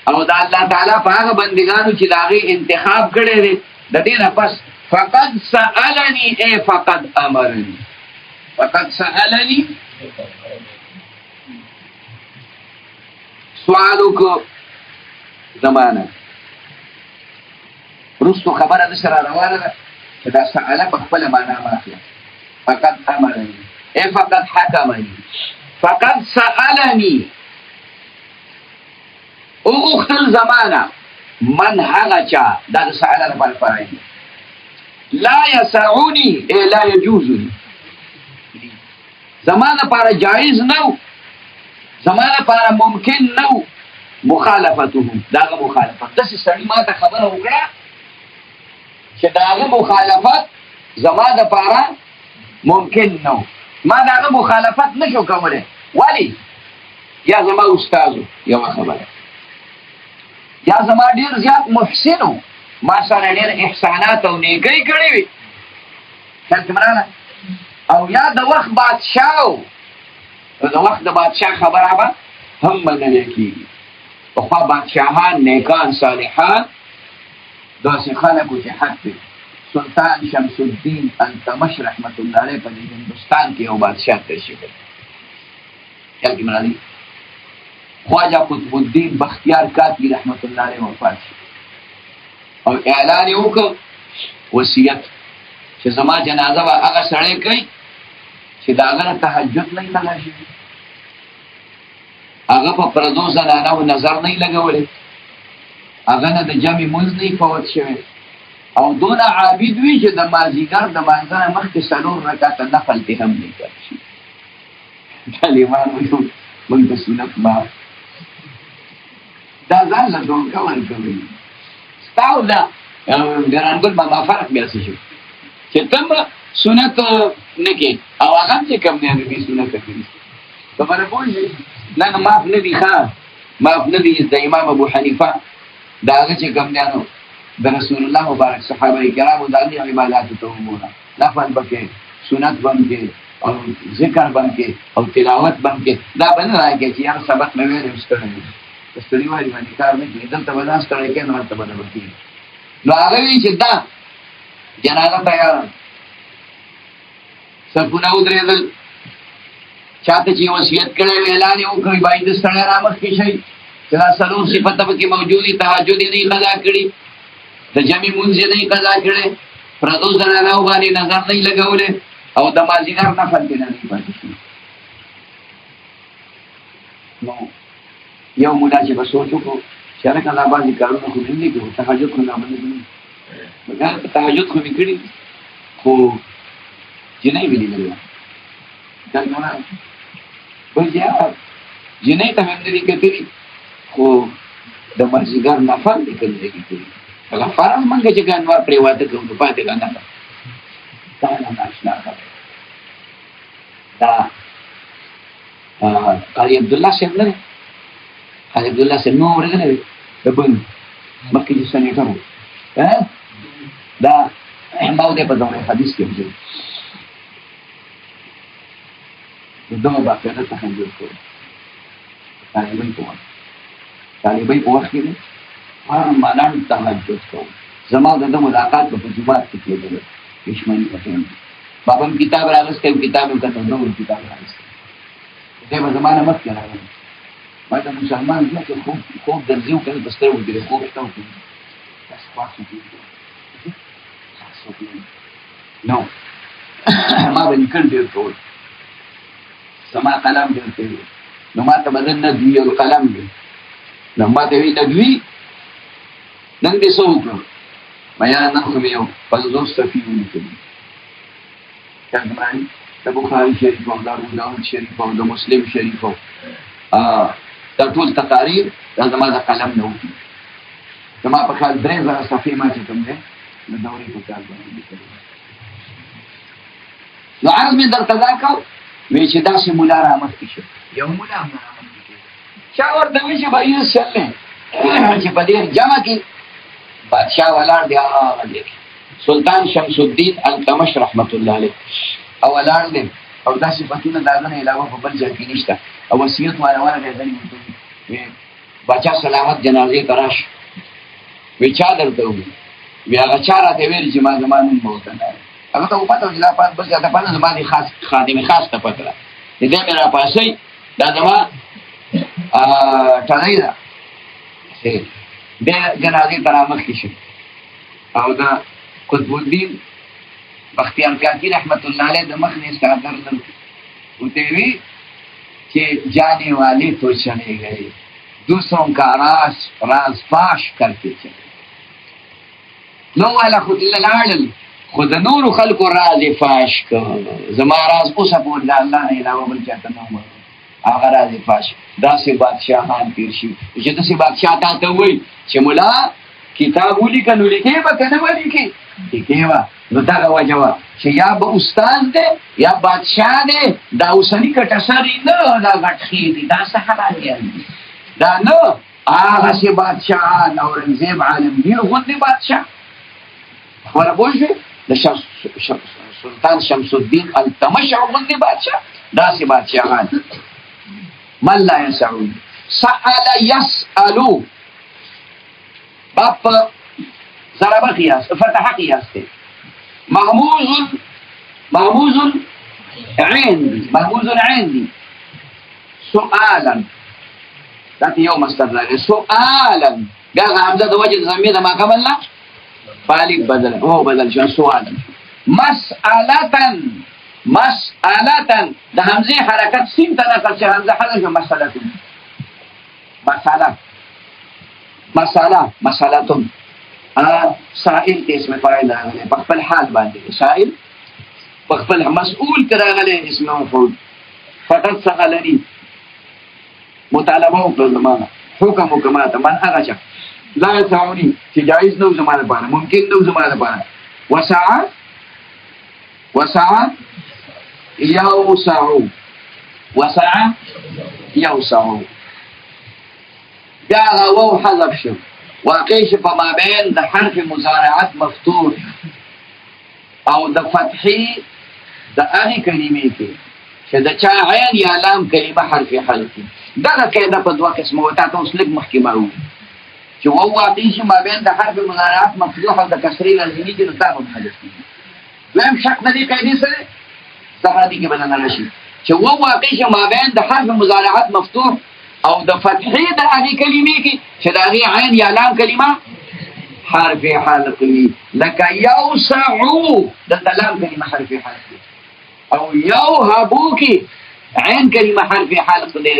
Speaker 1: او د الله تعالی په هغه بندگانو چې داغه انتخاب کړي دي د دې نه پس فقد سألني اي فقد امرني فقد سألني سوالو کو زمانه رستو خبره د سره روانه ده چې دا سأله په خپل معنا ماخله فقد امرني اي فقد حكمني فقد سألني او اختل زمانه من هغه چا دا سأله لپاره پای لا يسعني اي لا يجوزني زمانه لپاره جائز نو زمانه لپاره ممکن نو مخالفتهم داغه مخالفت د سړي ما ته خبره وکړه چې داغه مخالفت زمانه لپاره ممکن نو ما داغه مخالفت نشو کولای ولی یا زما استادو یو خبره یا زما ډیر زیات محسنو ما سره ډیر احسانات او نیکی کړې وي څنګه او یا د وخت بادشاہ د وخت د بادشاہ خبره به هم منل کېږي خو بادشاہان نیکان صالحان داسې خلکو چې حق دي سلطان شمس الدین التمش رحمت الله علیه په هندوستان کې یو بادشاہ تشریف لري یعنی مرادي خواجه قطب الدین بختیار کاتی رحمت الله علیه وفات شو او اعلان یې وکړ وصیت چې زما جنازه به هغه سړی کوي چې د هغه نه تهجد نه تلاشي هغه په پردو زنانو نظر نه لګولی هغه نه د جمع منځ نه فوت شوی او دون عابد وي چې د مازیګر د مانځنه مخکې 4 رکعته نفل دې هم نه کوي. طالبان وایو موږ د سنت ما دا ځان له دوکه ورکوي. ستاو دا ګرانګل ما فرق بیا څه شو چې تم سنت نه کې او هغه چې کوم نه دي سنت کوي. خبره پوهیږي نه معاف نه دي ښه معاف نه دي د امام ابو حنیفه دا هغه چې کوم نه د رسول الله مبارک صحابه کرامو د عبادت ته ومونه نفل بکې سنت باندې او ذکر باندې او تلاوت باندې دا باندې راځي چې یار سبق نه ویل مستړی مستړی وایي باندې کار نه کیدل ته بدن ستړی کې نه ته بدن ورکی نو هغه وی چې دا جنازه تیار سپونه ودرېدل چاته چې وصیت کړي اعلان وکړي باید ستړی رامخ کې شي چې دا سلور صفات په کې موجودي تهجد نه قضا کړي د جمعي مونږ نه قضا کړي پردو زنانو باندې نظر نه لګولې او د مازیګر نفل کې نه پاتې شي. نو یو مولا چې به سوچ وکړو چې هغه کله باندې کارونه خو نه کوي تهجد خو نه باندې مګر تهجد خو میکړي خو جنې ویلې نه دا نه بیا جنې ته هم دې کېږي خو د مازیګر نفل دې کوي هغه فرض منګه چې ګانوار پریواته کوي پاتې ګانه دا نه ناشنا دا قاضي عبد الله صاحب نه قاضي عبد الله صاحب نو ورغله د بن مکه چې سنټر دا ما دې په دغه حدیث کې وځي دغه باقاعده تخیل کوي طالبای په وخت کې هر مالان تهجد کوي زما د ملاقات په جمعات کې کېدل پښمنی پټین بابم کتاب راغسته کتاب کته نو کتاب راغسته دغه زمانه مخکې راغلی ما د مسلمان چې خوب درځو کنه بستر ودی خوب تاو کې تاسو پاتې نو ما به نکړ ډیر ټول سما قلم دې نو ما ته بدن نه دی او قلم دی نو ما ته وی ندوی نن دې سو وکړو میا نه خو یو پنځوس صفحې ولیکلې کله د بخاری شریف او د ابو داود شریف او د مسلم شریف او دا ټول تقاریر دا زما د قلم نه وو زما په خیال 3000 صفحې ما چې کوم دې د دورې په کار باندې لیکلې نو عرض مې درته دا کو وی چې دا سه مولا رحمت شي یو مولا رحمت شي چا ورته وی چې بایو سره چې په دې جمع کې بادشاہ ولار دی هغه دی سلطان شمس الدین التمش رحمت الله علیه او ولار دی او دا صفاتونه داغه نه علاوه په بل ځای کې نشته او وصیت والا دی ځنی بچا سلامت جنازې تراش وی چا درته وی هغه چا راته ویل چې ما زمانه موته نه هغه ته په توګه لا پات بل ځای ته پنه زمانه خاص خادم خاص ته پتره دې مې را پاسې دا زما ټلای دا د جنازې ترامخ کې شي او دا قطب الدین بختیار کاکی رحمت الله علیه د مخ نه ستادر نو وته وی چې جانے والے تو چلے گئے دوسروں کا راز فاش کرتے چلے نو والا خود لاړل خود نور خلق راز فاش کو زما راز اوسه په الله نه علاوه بل چاته نه و هغه راز فاش داسې بادشاہان تیر شي چې داسې بادشاہ ته وای چې مولا کتاب ولیکنو لیکي به کنه ولیکي لیکي وا نو دا وجوه چې یا به استاد دی یا بادشاہ دی دا اوسنی کټسری نه دا غټخي دي دا سحران دي دا نه هغه سي بادشاہ اورنګزیب عالم دی غوندي بادشاہ ولا بوجه د سلطان شمس الدین التمش غوندي بادشاہ دا سي بادشاہان من لا يسعون سأل يسألو باب ضرب قياس فتح قياس مهموز عندي سؤالا ذات يوم استدلال سؤالا قال همزة وجد زميدة ما قبلنا فالي بدل هو بدل شو سؤالا مسألة ده همزة حركات سين تنقل شو همزة حركة مسألة سائل ته اسم فاعل راغلی په خپل حال باندې سائل په خپل مسؤول ته راغلی اسم مفعول فقط سألني مطالبه وکړه زمانه حکم وکما ته من هغه چا لا يسعني چې جایز نو زمانه باندې ممکن نو زمانه باندې وسع يوسع بیا غو حذف شو واقع شو په مابین د حرف مضارعت مفتوح او د فتحي د هغه کلمې کې چې د چا عین یا لام کلمه حرف حلقي دغه قاعده په دوه قسمه وتا ته اوس لږ مخکې ما وو چې وو واقع شو مابین د حرف مضارعت مفتوح او د کسرې لازمي کې نو دا هم حذف دي لم شک د دې قاعده سره څنګه دي کې بدل نشي چې وو واقع شو مابین د حرف مضارعت مفتوح او د فتحې د هغې کلمې کې چې د هغې عین یا لام کلمه حرف حلق وي لکه یوسعو دلته لام کلمه حرف حلق دی او یوهبو کې عین کلمه حرف حلق دی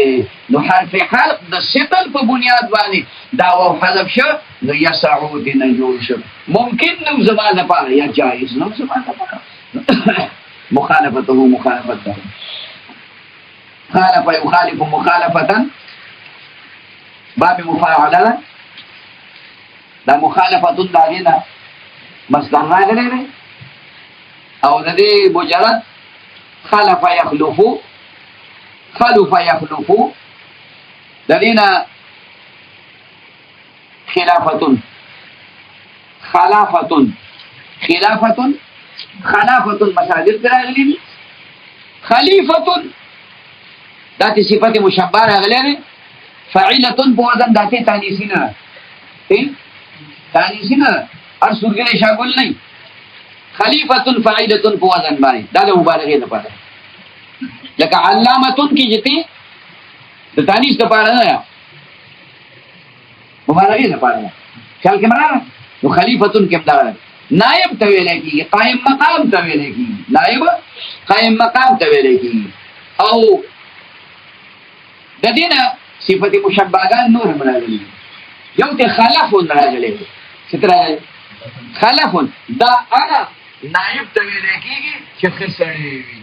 Speaker 1: نو حرف حلق د ثقل په بنیاد باندې دا واو حذف شو نو یسعو دې نه جوړ شو ممکن نو زما لپاره یا جایز نو زما لپاره مخالفته مخالفته خالف يخالف مخالفة باب مفاعله دا مخالفه داغینا مصدر راغلی دی او د دې مجرد خلف يخلف دلینا خلافه مساجد راغلی دي خلیفه داتي صفت مشبه راغلی فاعله په وزن داتي تانیسینا هر سورګل شاګل نه خلیفه فاعله په وزن باندې دا د مبالغه لپاره لکه علامه کی جتی د تانیس لپاره نه مبالغه لپاره خیال کې مراد نو خلیفه کې دا نائب ته ویل کېږي قائم مقام ته ویل کېږي نائب قائم مقام ته ویل کېږي او د دینه صفت مشبهان نور راغلي یو ته خلف راغلي ستر خلف دا انا نائب ته ویل کېږي چې خسړې وي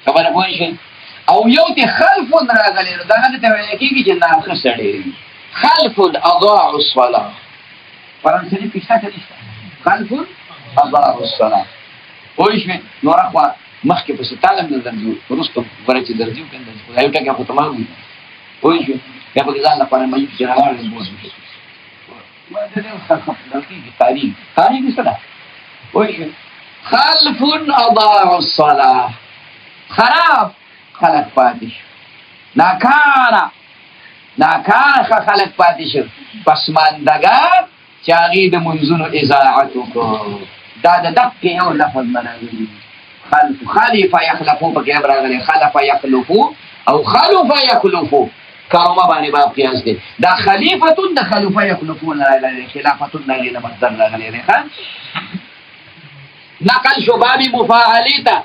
Speaker 1: خبره پوه شئ او یو ته خلف راغلي دا ته ویل کېږي چې نه خسړې وي خلف اضاع الصلاه فرانسوي پښتا کوي خلف اضاع الصلاه پوه شئ نور اخوا مخکې په ستالم نه درځو ورستو ورچې درځو کنده یو ټکی خو تمام وي وای شو یا په ځان لپاره مې چې راغلی بوز ما دې خلف دلته تاریخ څه وای شو خلف اضاع الصلاه خراب خلق پاتې ناکاره خلق پاتې شو پسماندګان چې هغې د منځونو اضاعت وکړو دا د دقې یو لفظ نه راغلی خلف يخلفو پکې هم راغلی خلف يخلفو او خلف يخلفو کاروما باندې باب قیاس دی دا خلیفتون د خلف يخلفون راغلی خلافتون راغلی د مصدر راغلی دی نقل شو بابي مفاعلیتا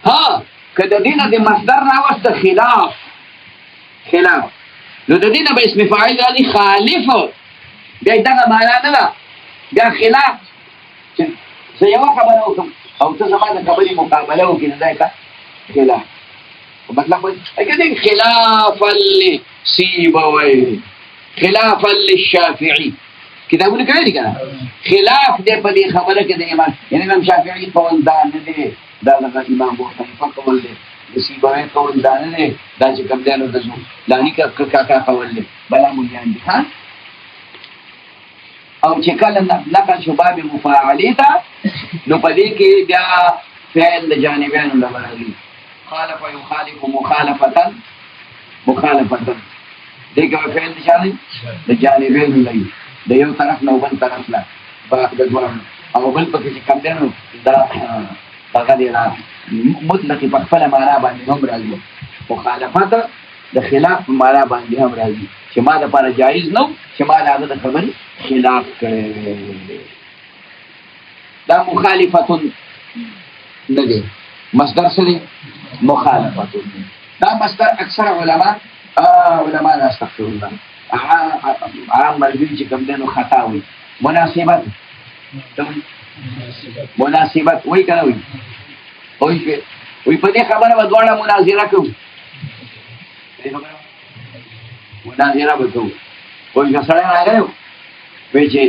Speaker 1: ها که د دینه د مصدر راوست خلاف نو د دینه به اسم فاعل راځي خالف بیا دغه معنا نه ده بیا خلاف زه یو خبره وکم او ته زما د خبرې مقابله وکړې نه ده خلاف مطلب اګه خلافا لسيبويه خلافا للشافعي کتابونه کوي دي کنه خلاف دې په دې خبره کې د امام شافعي په ول دا نه دي دا د امام ابو حنیفه په ول دي د سیبويه په ول دا نه دي دا چې کوم دینو د زو لانی کا په ول دي بلا مليان دي ها او چې کله نقل شو باب مفاعلیتا نو په دې کې بیا فعل د جانبین د راغلي خالف يخالف مخالفه دغه فعل نشانه د جانبین لګي د یو طرف نه بل طرف لا باغ د دوه او بل په کې کم دینو دا هغه دی مطلق په خپل معنا باندې هم راځي مخالفت د خلاف معنا باندې هم راځي چې ما د لپاره جایز نو چې ما هغه د خبرې خلاف کړي دا مخالفت نه دی مصدر سره مخالفت دا مصدر اکثر علما استغفر الله عام ملګري چې کوم دی نو خطا وي مناسبت مناسبت وایي که نه وایي وایي په دې خبره به دواړه مناظره کوو مناظره به کوو وایي که سړی راغلی و وایي چې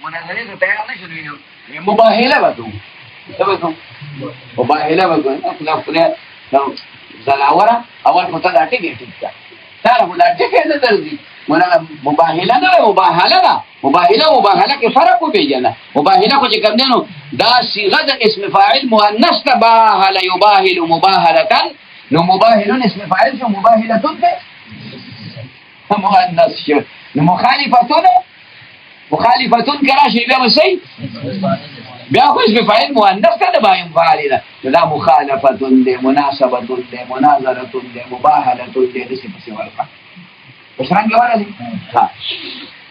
Speaker 1: مناظرې ته تیار نه شو نو مباهله به کوو څه به کوو مباهله به کوو خدای زناوره اول خو ته دا ټکې ټیک ده تا له خو دا ټکې نه درځي مباهله نه مباهله ده مباهله کې فرق وپېژنه مباهله خو چې کوم دی نو دا صیغه د اسم فاعل مؤنث ته باهل یباهل مباهلة نو مباهلون اسم فاعل شو مباهلتون دی مؤنث شو نو مخالفتون که راشي بیا به صحیح بیا خو اسم فاعل مؤنث ته د بایم فاعل ده دا مخالفتون دی مناسبتون دی مناظرتون دی مباهلتون دی داسې پسې ورکړه څرنګه ورغلي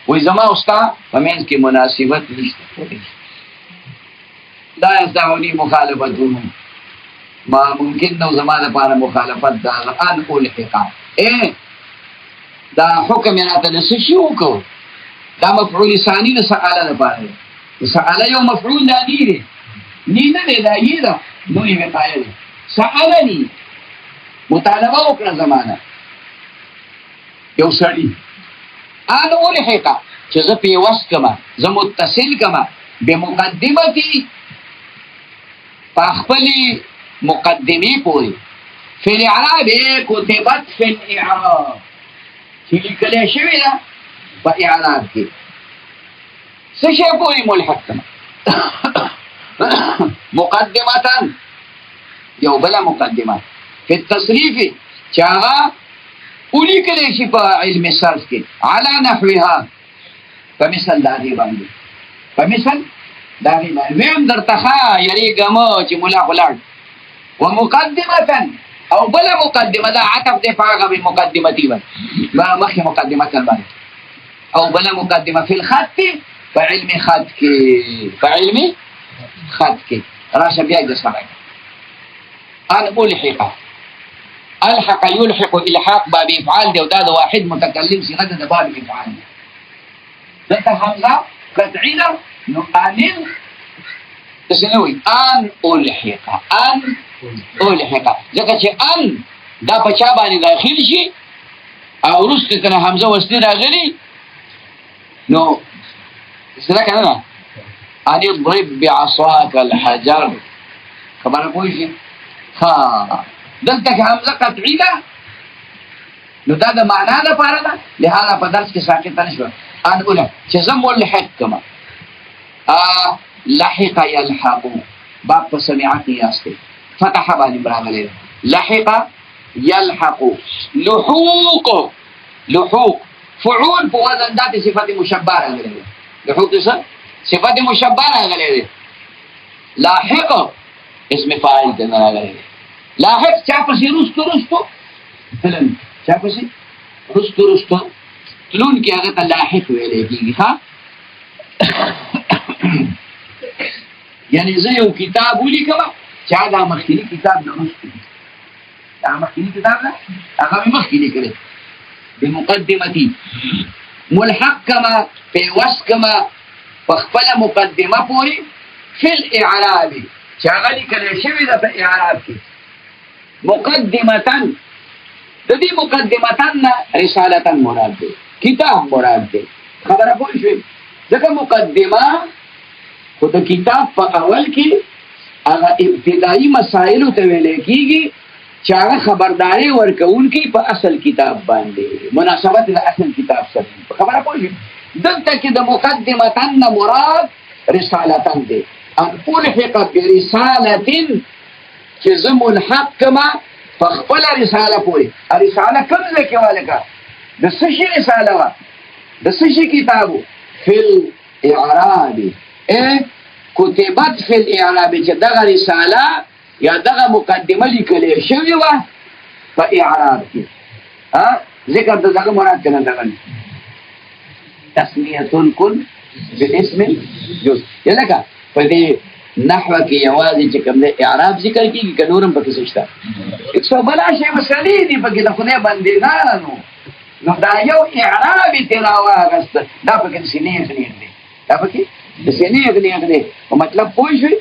Speaker 1: وایي زما او ستا په منځ کې مناسبت نشته دا یدعوني مخالفتون ما ممکن نو زما لپاره مخالفت دا ان الحقا دا حکم یې راته د څه شي وکړو دا مفعول ثانی د سأله لپاره دی سأله یو مفعول دا نی دی نی نه دی دا یې ده نو یې وقایه دی سألني مطالبه وکړه زمانه یو سړي ان الحقا چې زه پیوست کما زه متصل کما بمقدمتي په خپلې مقدمې پورې فی الاعراب کتبت فی الاعراب چې لیکلی شوې ده په اعراب کې څه شی پورې ملحق کما مقدمة یو بله مقدمه فی التصریف چې هغه ولیکلی شي په علم صرف کې على نحوها په مثل د هغې باندې په مثل د هغې باندې ویم درته ښه یریږم چې ملا خو لاړ ومقدمة او بله مقدمه دا عطف دی په هغه مقدمتي باندې مخکې مقدمة باندې او بله مقدمه فی الخط په علم خط کې راشه بیا د سره ان الحق يلحق الحاق باب افعال دی او دا د واحد متکلم صيغه د باب افعال دلته حمزه قطعی ده نو انن تسنوي ان الحق ځکه چې ان دا په چا باندې داخل شي او وروسته کنه حمزه وسلی راغلي نو څه کنه ان اضرب بعصاك الحجر خبره کوی شي ها دلته کې حمزه قطعی ده نو دا د معنا لپاره ده لهدا په درس کې ساکت نه شو ان اوله چې زه ملحق کما لحق يلحق باب په سمع قياس کې فتح باندې راغلی لحق يلحق لحوق فعول په وزن ذات صفت مشبهه راغلی لحوق څه صفت مشبهه راغلی لاحق اسم فاعل ته راغلی لاحق چا پسې رستو چا پسې رستو تلون کې هغه ته لاحق ویلې کېږي ها یعنی زه یو کتاب ولیکم چا دا مخکینی کتاب نه رستو دا مخکینی کتاب نه هغه مخکې لیکلی بمقدمتي ملحق کما پیوست کما په خپله مقدمه پورې فی الاعراب چې هغه لیکلی شوې ده په اعراب کې مقدمتن د دې مقدمتن نه رسالتن مراد دی کتاب مراد دی خبره پوه شوې ځکه مقدمه خو د کتاب په اول کې هغه ابتدایي مسایلو ته ویلی کېږي چې هغه خبرداری ورکوونکي په اصل کتاب باندې مناسبت د اصل کتاب سره خبره پوه شوې دلته کې د مقدمتن نه مراد رسالتن دی ان الحق برسالتن چې زه ملحق کما په خپله رساله پورې رساله کوم ځای کې والکه د څه شي رساله وه د څه شي کتاب و فی الاعراب کتبت فی الاعراب چې دغه رساله یا دغه مقدمه لیکلی شوې وه په اعراب کې ذکر د دغه مراد که نه دغه تسمیة الکل باسم جز لکه په دې نحوه کې یوازې چې کوم دی اعراب ذکر کېږي که نور هم پکې څه شته 100 بلا شی مسلې دي پکې د خدای بندګانو نو دا یو اعراب یې ترې راواغست، دا پکې داسې نیغ نیغ دی، دا پکې داسې نیغ نیغ دی. په مطلب پوه شوې؟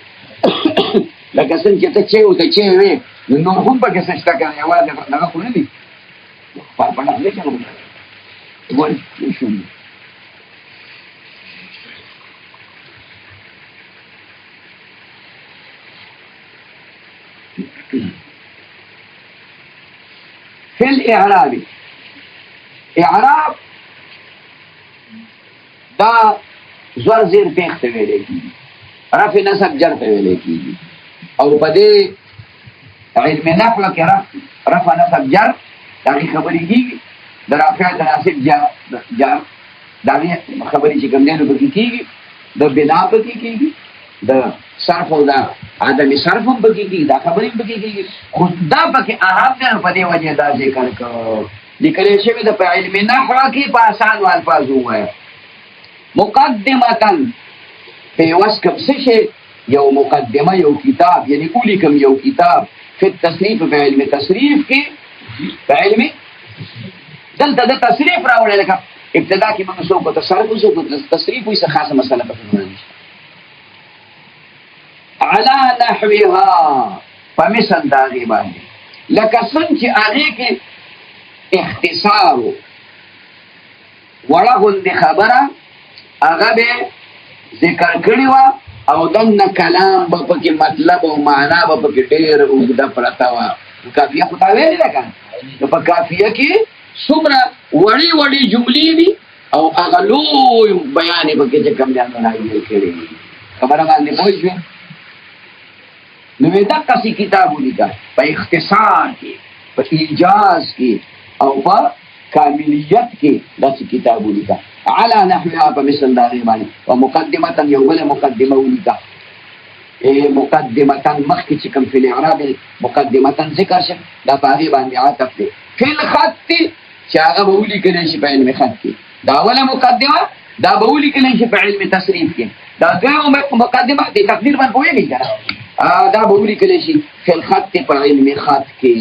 Speaker 1: لکه څنګه چې ته چې ورته چې وې نو نور هم پکې څه شته که نه، یوازې دغه خو نه دي پړپړه دی که نه ولې پوه شوم. فی الاعراب، اعراب دا زور زیر پیخ ته ویلې کېږي، رفع نصب جر ته ویلې کېږي، او په دې علم نحو کې رفع نصب جر د هغې خبرې کېږي، د رافع د ناصب جر د هغې خبرې چې کوم دی نو پکې کېږي، د بنا پکې کېږي، د صرف او د عدم صرف هم پکې کېږي، دا خبرې هم پکې کېږي، خو دا پکې اهم دی نو په دې وجې دا ذکر کړو. لیکلی شوي ده په علم نحو کې په اسانو الفاظو ووایه. مقدمتاً پیوست کم څه شی، یو مقدمه، یو کتاب، یعنی ولیکم یو کتاب. فی التصنیف په علم تصریف کې، په علم دلته د تصریف راوړی، لکه ابتدا کې موږ څوک تصرف څوک تصریف وایي، څه خاصه مسله پکې نه نشته. علی نحوها په مثل د هغې باندې، لکه څنګه چې هغې کې اختصار وړه غوندې خبره هغه به ذکر کړې وه، او دننه کلام به پکې مطلب او معنا به پکې ډېره اوږده پرته وه. کافیه خو تا ویلې ده که نه، نو په کافیه کې څومره وړې وړې جملې دي او هغه لوی بیان یې پکې چې کوم دی هغه راویل کړی دي. خبره باندې پوه شوې؟ نو یې دقسې کتاب ولیکه په اختصار کې، په ایجاز کې او په کاملیت کې داسې کتاب ولیکه. علی نحوها په مثل د هغې باندې. ومقدمة یو بله مقدمه ولیکه. مقدمة مخکې چې کوم فی الاعراب مقدمة ذکر شه، دا په هغې باندې عطف دی. فی الخط چې هغه به ولیکلی شي په علم خط کې، دا اوله مقدمه دا به ولیکلی شي په علم تصریف کې. دا دویمه مقدمه د تقدیر باندې پوهېږئ که نه، دا به ولیکلی شي فی الخط په علم خط کې.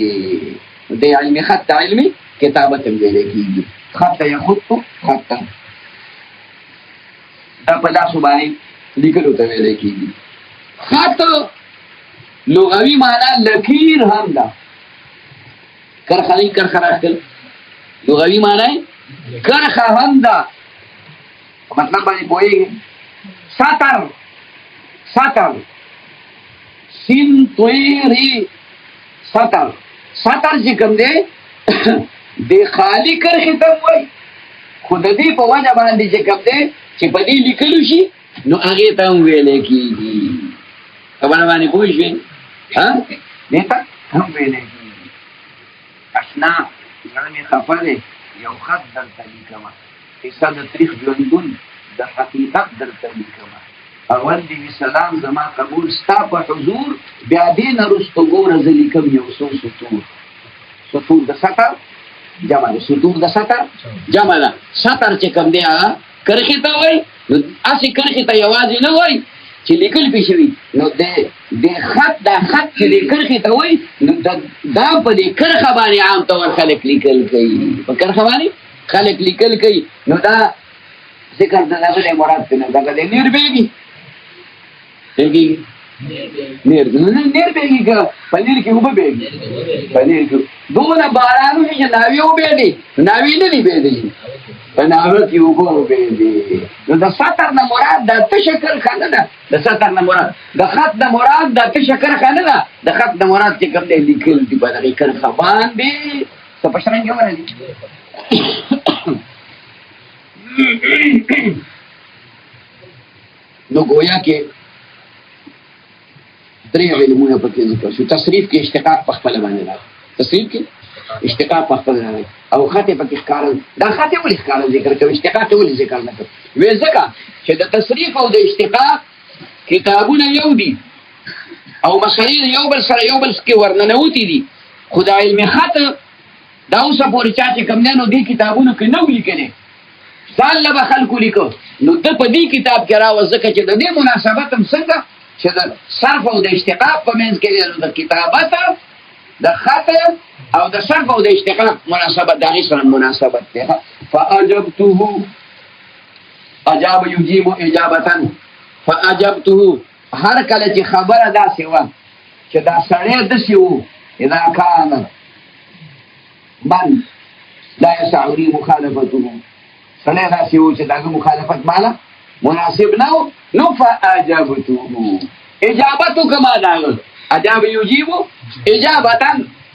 Speaker 1: د علم خط ته علم کتابت هم ویلی کېږي. خط یخط خطا، دا په لاسو باندې لیکلو ته ویلی کېږي. خط لغوي معنا لکیر هم ده، کرخه نه کرخه راښکل، لغوي معنا کرخه هم ده. مطلب باندې پوهېږي. سطر، سطر، سین تویری، سطر، سطر چې کوم دی د خالي کرښې ته وایي، خو د دې په وجه باندې چې کوم دی چې په دې لیکلو شي نو هغې ته هم ویلی کېږي. خبره باندې پوه شوې؟ دې ته هم ویلی کېږي. اشنا زړه مې خفه دی، یو خط درته لیکمه، قصه د تاریخ ژوندون د حقیقت درته لیکمه. اول دې وي سلام زما قبول ستا په حضور، بیا دې نه وروسته ګوره زه لیکم یو څو سطور. سطور د سطر جمع ده، سطور د سطر جمع ده. سطر چې کوم دی هغه کرښې ته وایي. نو هسې کرښې ته یوازې نه وایي چې لیکل پې شوي، نو د خط دا خط چې دې کرښې ته وایي نو دا په دې کرښه باندې عام طور خلک لیکل کوي، په کرښه باندې خلک لیکل کوي. نو دا ذکر د دغه دی مراد دی، نو دغه دی نیر بیږي، بیږي نیر نیر بیږي که په نیر کې اوبه بیږي، په نیر کې دونه باران وشي چې ناوې وبېږي، ناوې نه دي بیږي، په ناوه کې اوبه وبېږي. نو د سطر نه مراد دا تشه کرښه نه ده، د سطر نه مراد د خط نه مراد دا تشه کرښه نه ده، د خط نه مراد چې کوم دی لیکل دي په دغې کرښه باندې. څه په شرنګ کې ورغلي نو گویا کې درې علمونه پکې ذکر شو. تصریف کې اشتقاق په خپله باندې راغی، تصریف کې اشتقاق په خپله راغی، او خط یې پکې ښکاره. دا خط یې ولې ښکاره ذکر کوي، اشتقاق یې ولې ذکر نه کوي؟ ویې ځکه چې د تصریف او د اشتقاق کتابونه یو دي او مسایل یو بل سره یو بل کې ورننوتي دي، خو د علم خط دا اوسه پورې چا چې کوم دی نو دې کتابونو کې نه و لیکلی، ځان له به خلکو لیکه. نو ده په دې کتاب کې راوست ځکه چې د دې مناسبت هم څنګه چې د صرف او د اشتقاق په منځ کې دی، نو د کتابت د خطر او د صرف او د اشتقاق مناسبت داغي سره مناسبت ده. فاجبته اجاب يجيب اجابه. فاجبته هر کله چې خبره دا سیوا چې دا سړی د سیو اذا كان من لا يسعني مخالفته سړی دا سیو چې دا مخالفت مالا مناسب نو فاجبته اجابته کما داغل اجاب يجيب اجابه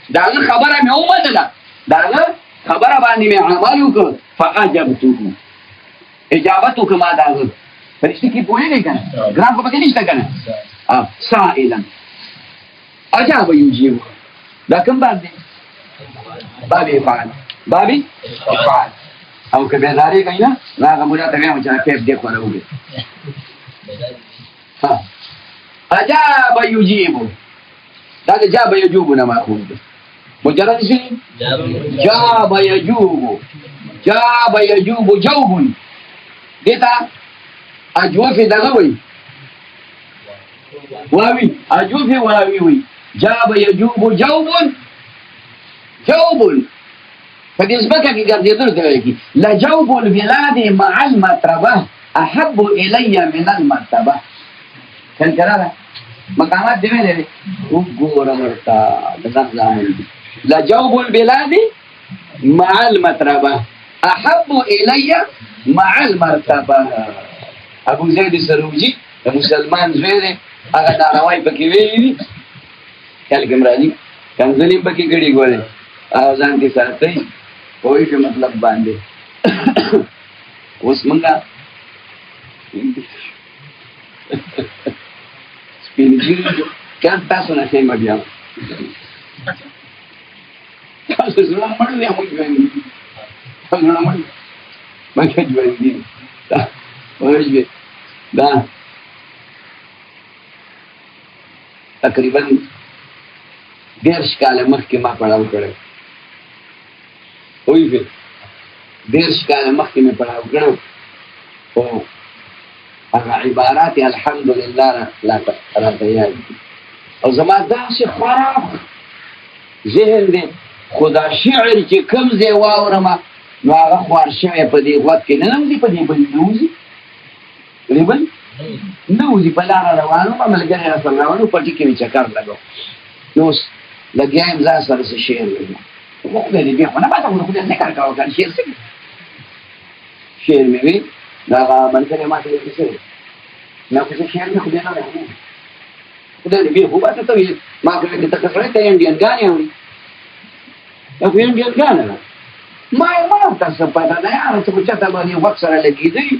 Speaker 1: داغه خبره مې ومنله داغه خبره باندې مې عمل وکړ فاجبته اجابته کما داغل فرشتي کې پوهیږي کنه ګرام په کې نشته کنه سائلا اجاب يجيب دا کوم باندې بابي فعل او که بیداری کوي نه هغه مولا ته وایم چې کیف دې کوله وګي اجاب يجيب دا جاب يجوب نه ماخوذ مجرد شيء جاب يجوب جوب دتا اجوف دغه وي واوي اجوف واوي وي جاب يجوب جوب فنسبتك يقدر ذلك لجوب البلاد مع المطربة أحب إلي من المرتبة كان كلامه مقامات دي وين وګوره مرتا لجوب البلاد مع المطربة أحب إلي مع المرتبة ابو زید سروجي مسلمان زویره هغه نارواي پکې ویلي کله ګمراني کنځلې پکې ګړي ګوره ځان دې ساتي وایي چې مطلب باندې اوس مونږه سپینځي کله تاسو نه شئ مبيان تاسو زما مړ نه موږ تاسو نه مړ ما کې ژوندې وایي دا تقریبا 10 کال مخکې ما پڑھاو کړی وایي 10 کال مخکې مې پڑھاو کړو او هغه عبارات الحمدلله لا راته او زما داسې خراب ذهن دی خدا شعر چې کوم ځای واورم نو هغه خوار شوی په دې غوږ کې نه نوځي په دې بل نوځي ریبل نوځي په لاره روانو په ملګری را سره روانو پټي کې مې چکر لګو نو لګیایم ځان سره څه شعر ویل خو دې بیا خو نه پاته خو دې نه کار کاوه کار شعر څه شعر مې وی دا ملګری ما ته څه نه خو شعر نه خو دې نه راغلی خو دې بیا خو پاته ته ما خو دې ته څه ته انډین غانې وي او انډین غانې ما تاسو پتا نه یار څه چاته باندې وخت سره لګیږي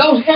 Speaker 1: those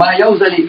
Speaker 1: ما يوزلي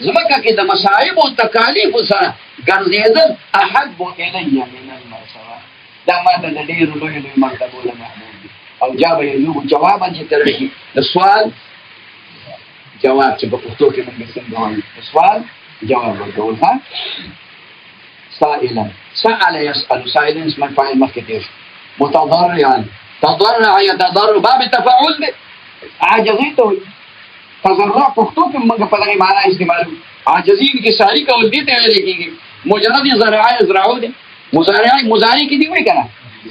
Speaker 1: زمکه کې د مصائب او تکالیف سره ګرځېدل احب الی من المرتبه دا ماته د ډېرو لوی مرتبو له محبوب دي او جواب یو جواب چې ترې د سوال جواب چې په پښتو کې موږ څنګه وایو سوال جواب ورکول ها سائلا سأل يسأل سائلا اسم الفاعل مخکې متضرعا تضرع يتضرع باب تفاعل دی عاجزیته تضرع پښتو کې موږ په دغه معنا استعمالو عاجزین کې ساری کول دي ته ویل کېږي مجرد زرع یزرعو دي مضارع کې دی وای کنه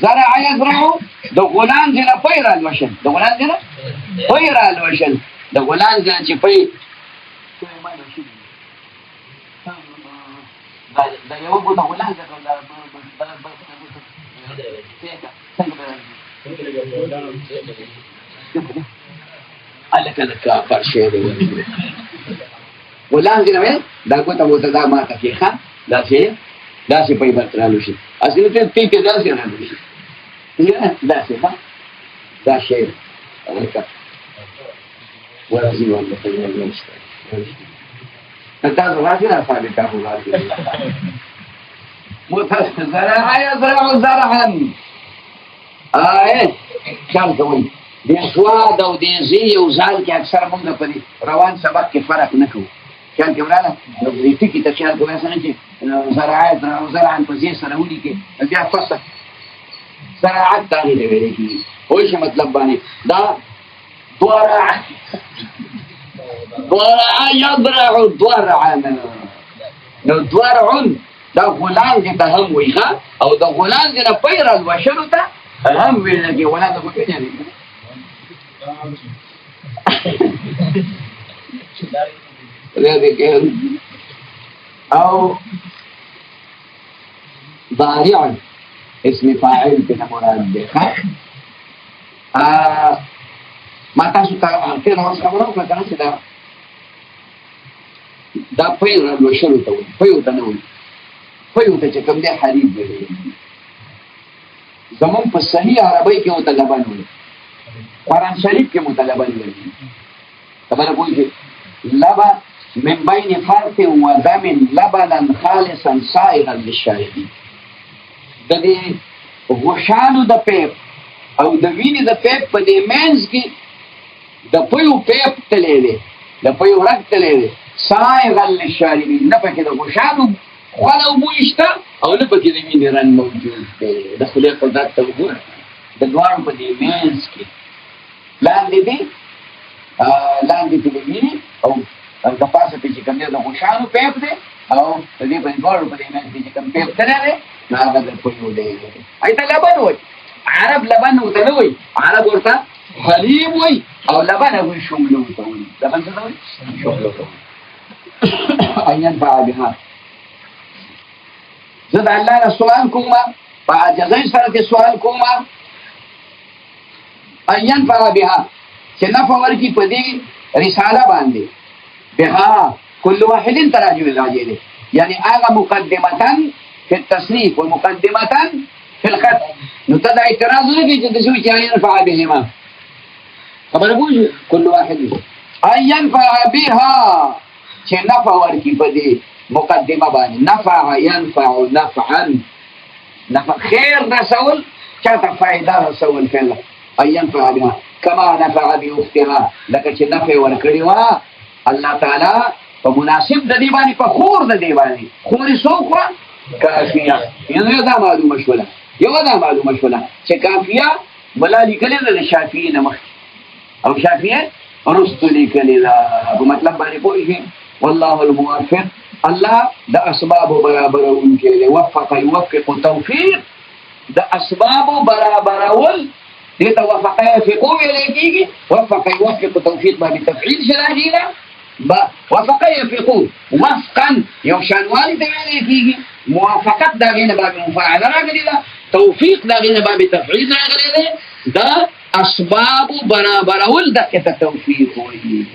Speaker 1: زرع یزرعو د غلام ځنه پیرال وشل د غلام ځنه پیرال وشل د غلام ځنه چې پي دا یو بو د غلام ځنه هلکه د کافر شی دی ولان دې نه دا ګوته وته دا ما ته کې ښه داسې پیبت رالو شي اصلي ته کې داسې رالو شي داسې ښه دا شی هلکه ورځي والله ته یې نشته تاسو راځي را فعال کارو راځي زرع يزرع زرعا خیال کوئ د سواد او د زی او زال کې اکثر موږ په روان سبق کې فرق نه کوو خیال کې وراله د ټکي ته خیال کوئ څنګه چې زرع يزرع زرعا په زی سره ولیکې بیا فصل زراعت ته نه ویل کېږي پوه شئ مطلب باندې دا ضرع يضرع ضرعا نو ضرع دا غلان دې ته هم وي ښه او د غلان دې نه پیر الوشلو ته هم ویل کېږي غلان ته خو پېژنې او ضارع اسم فاعل ته مراد دی ښه ما تاسو ته تېره ورځ خبره وکړه که نه چې دا پیر الوشلو ته وایي پیو ته نه وایي پیو ته چې کوم دی حلیب ویلی زمونږ په صحیح عربۍ کې ورته لبن وایي قرآن شریف کې ورته لبن وایي خبره پوهېږئ لبن من بین فرث و دم لبنا خالصا سائغا للشاربین د دې غوښانو د پیپ او د وینې د پیپ په دې منځ کې د پیو پیپ تللی دی د پیو رګ تللی دی سائغا للشاربین نه پکې د غوښانو خوله اوبه شته او نه پکې د وینې رنګ موجود دی د خولې قدرت ته وګوره د دواړو په دې منځ کې لاندې دی لاندې پې د وینې او د پاسه پې چې کوم دی د غوښانو پیپ دی او د دې په دواړو په دې منځ کې چې کوم پیپ تللی دی نو هغه د پیو دی هغې ته لبن وایي عرب لبن ورته نه وایي عرب ورته حلیب وایي او لبن هغوی شملو ته وایي لبن څه ته وایي شملو ته وایي ان ينفع بها زه د الله نه سوال کوم په عاجزۍ سره دې سوال کوم ان ينفع بها چې نفع ورکړي په دې رساله باندې بها كل واحد تراجع الراجع دی یعنی هغه مقدمة في التصنيف ومقدمة في الخط نو ته دا اعتراض نه کوي چې د شوي چې ان ينفع بهما خبره پوه كل واحد ان ينفع بها چې نفع ورکړي په دې مقدمه باندې نفع ينفع نفعا نفع خیر رسول چاته فائدہ رسول فعلا ان ينفع بها كما نفع باختها لکه چې نفع ورکړي وا الله تعالی په مناسب د دې باندې په خور د دې باندې خوري څوک کافیه یو دا معلومه شوله چې کافیه بلا لیکلې ده د شافعي نه مخکې او شافعي رستو لیکلې ده په مطلب باندې پوهېږي والله الموفق الله د اسباب برابرونکی دی وفق يوفق توفیق د اسباب برابرول دې ته وفق يفقو ویلی کېږي وفق يوفق توفیق باندې تفعیل شراجي ده وفق يفقو وفقا یو شانوالي ته ویلی کېږي موافقت د هغې نه باب مفاعله راغلې ده توفیق د هغې نه باب تفعیل راغلی دی د اسباب برابرول دقې ته توفیق وایي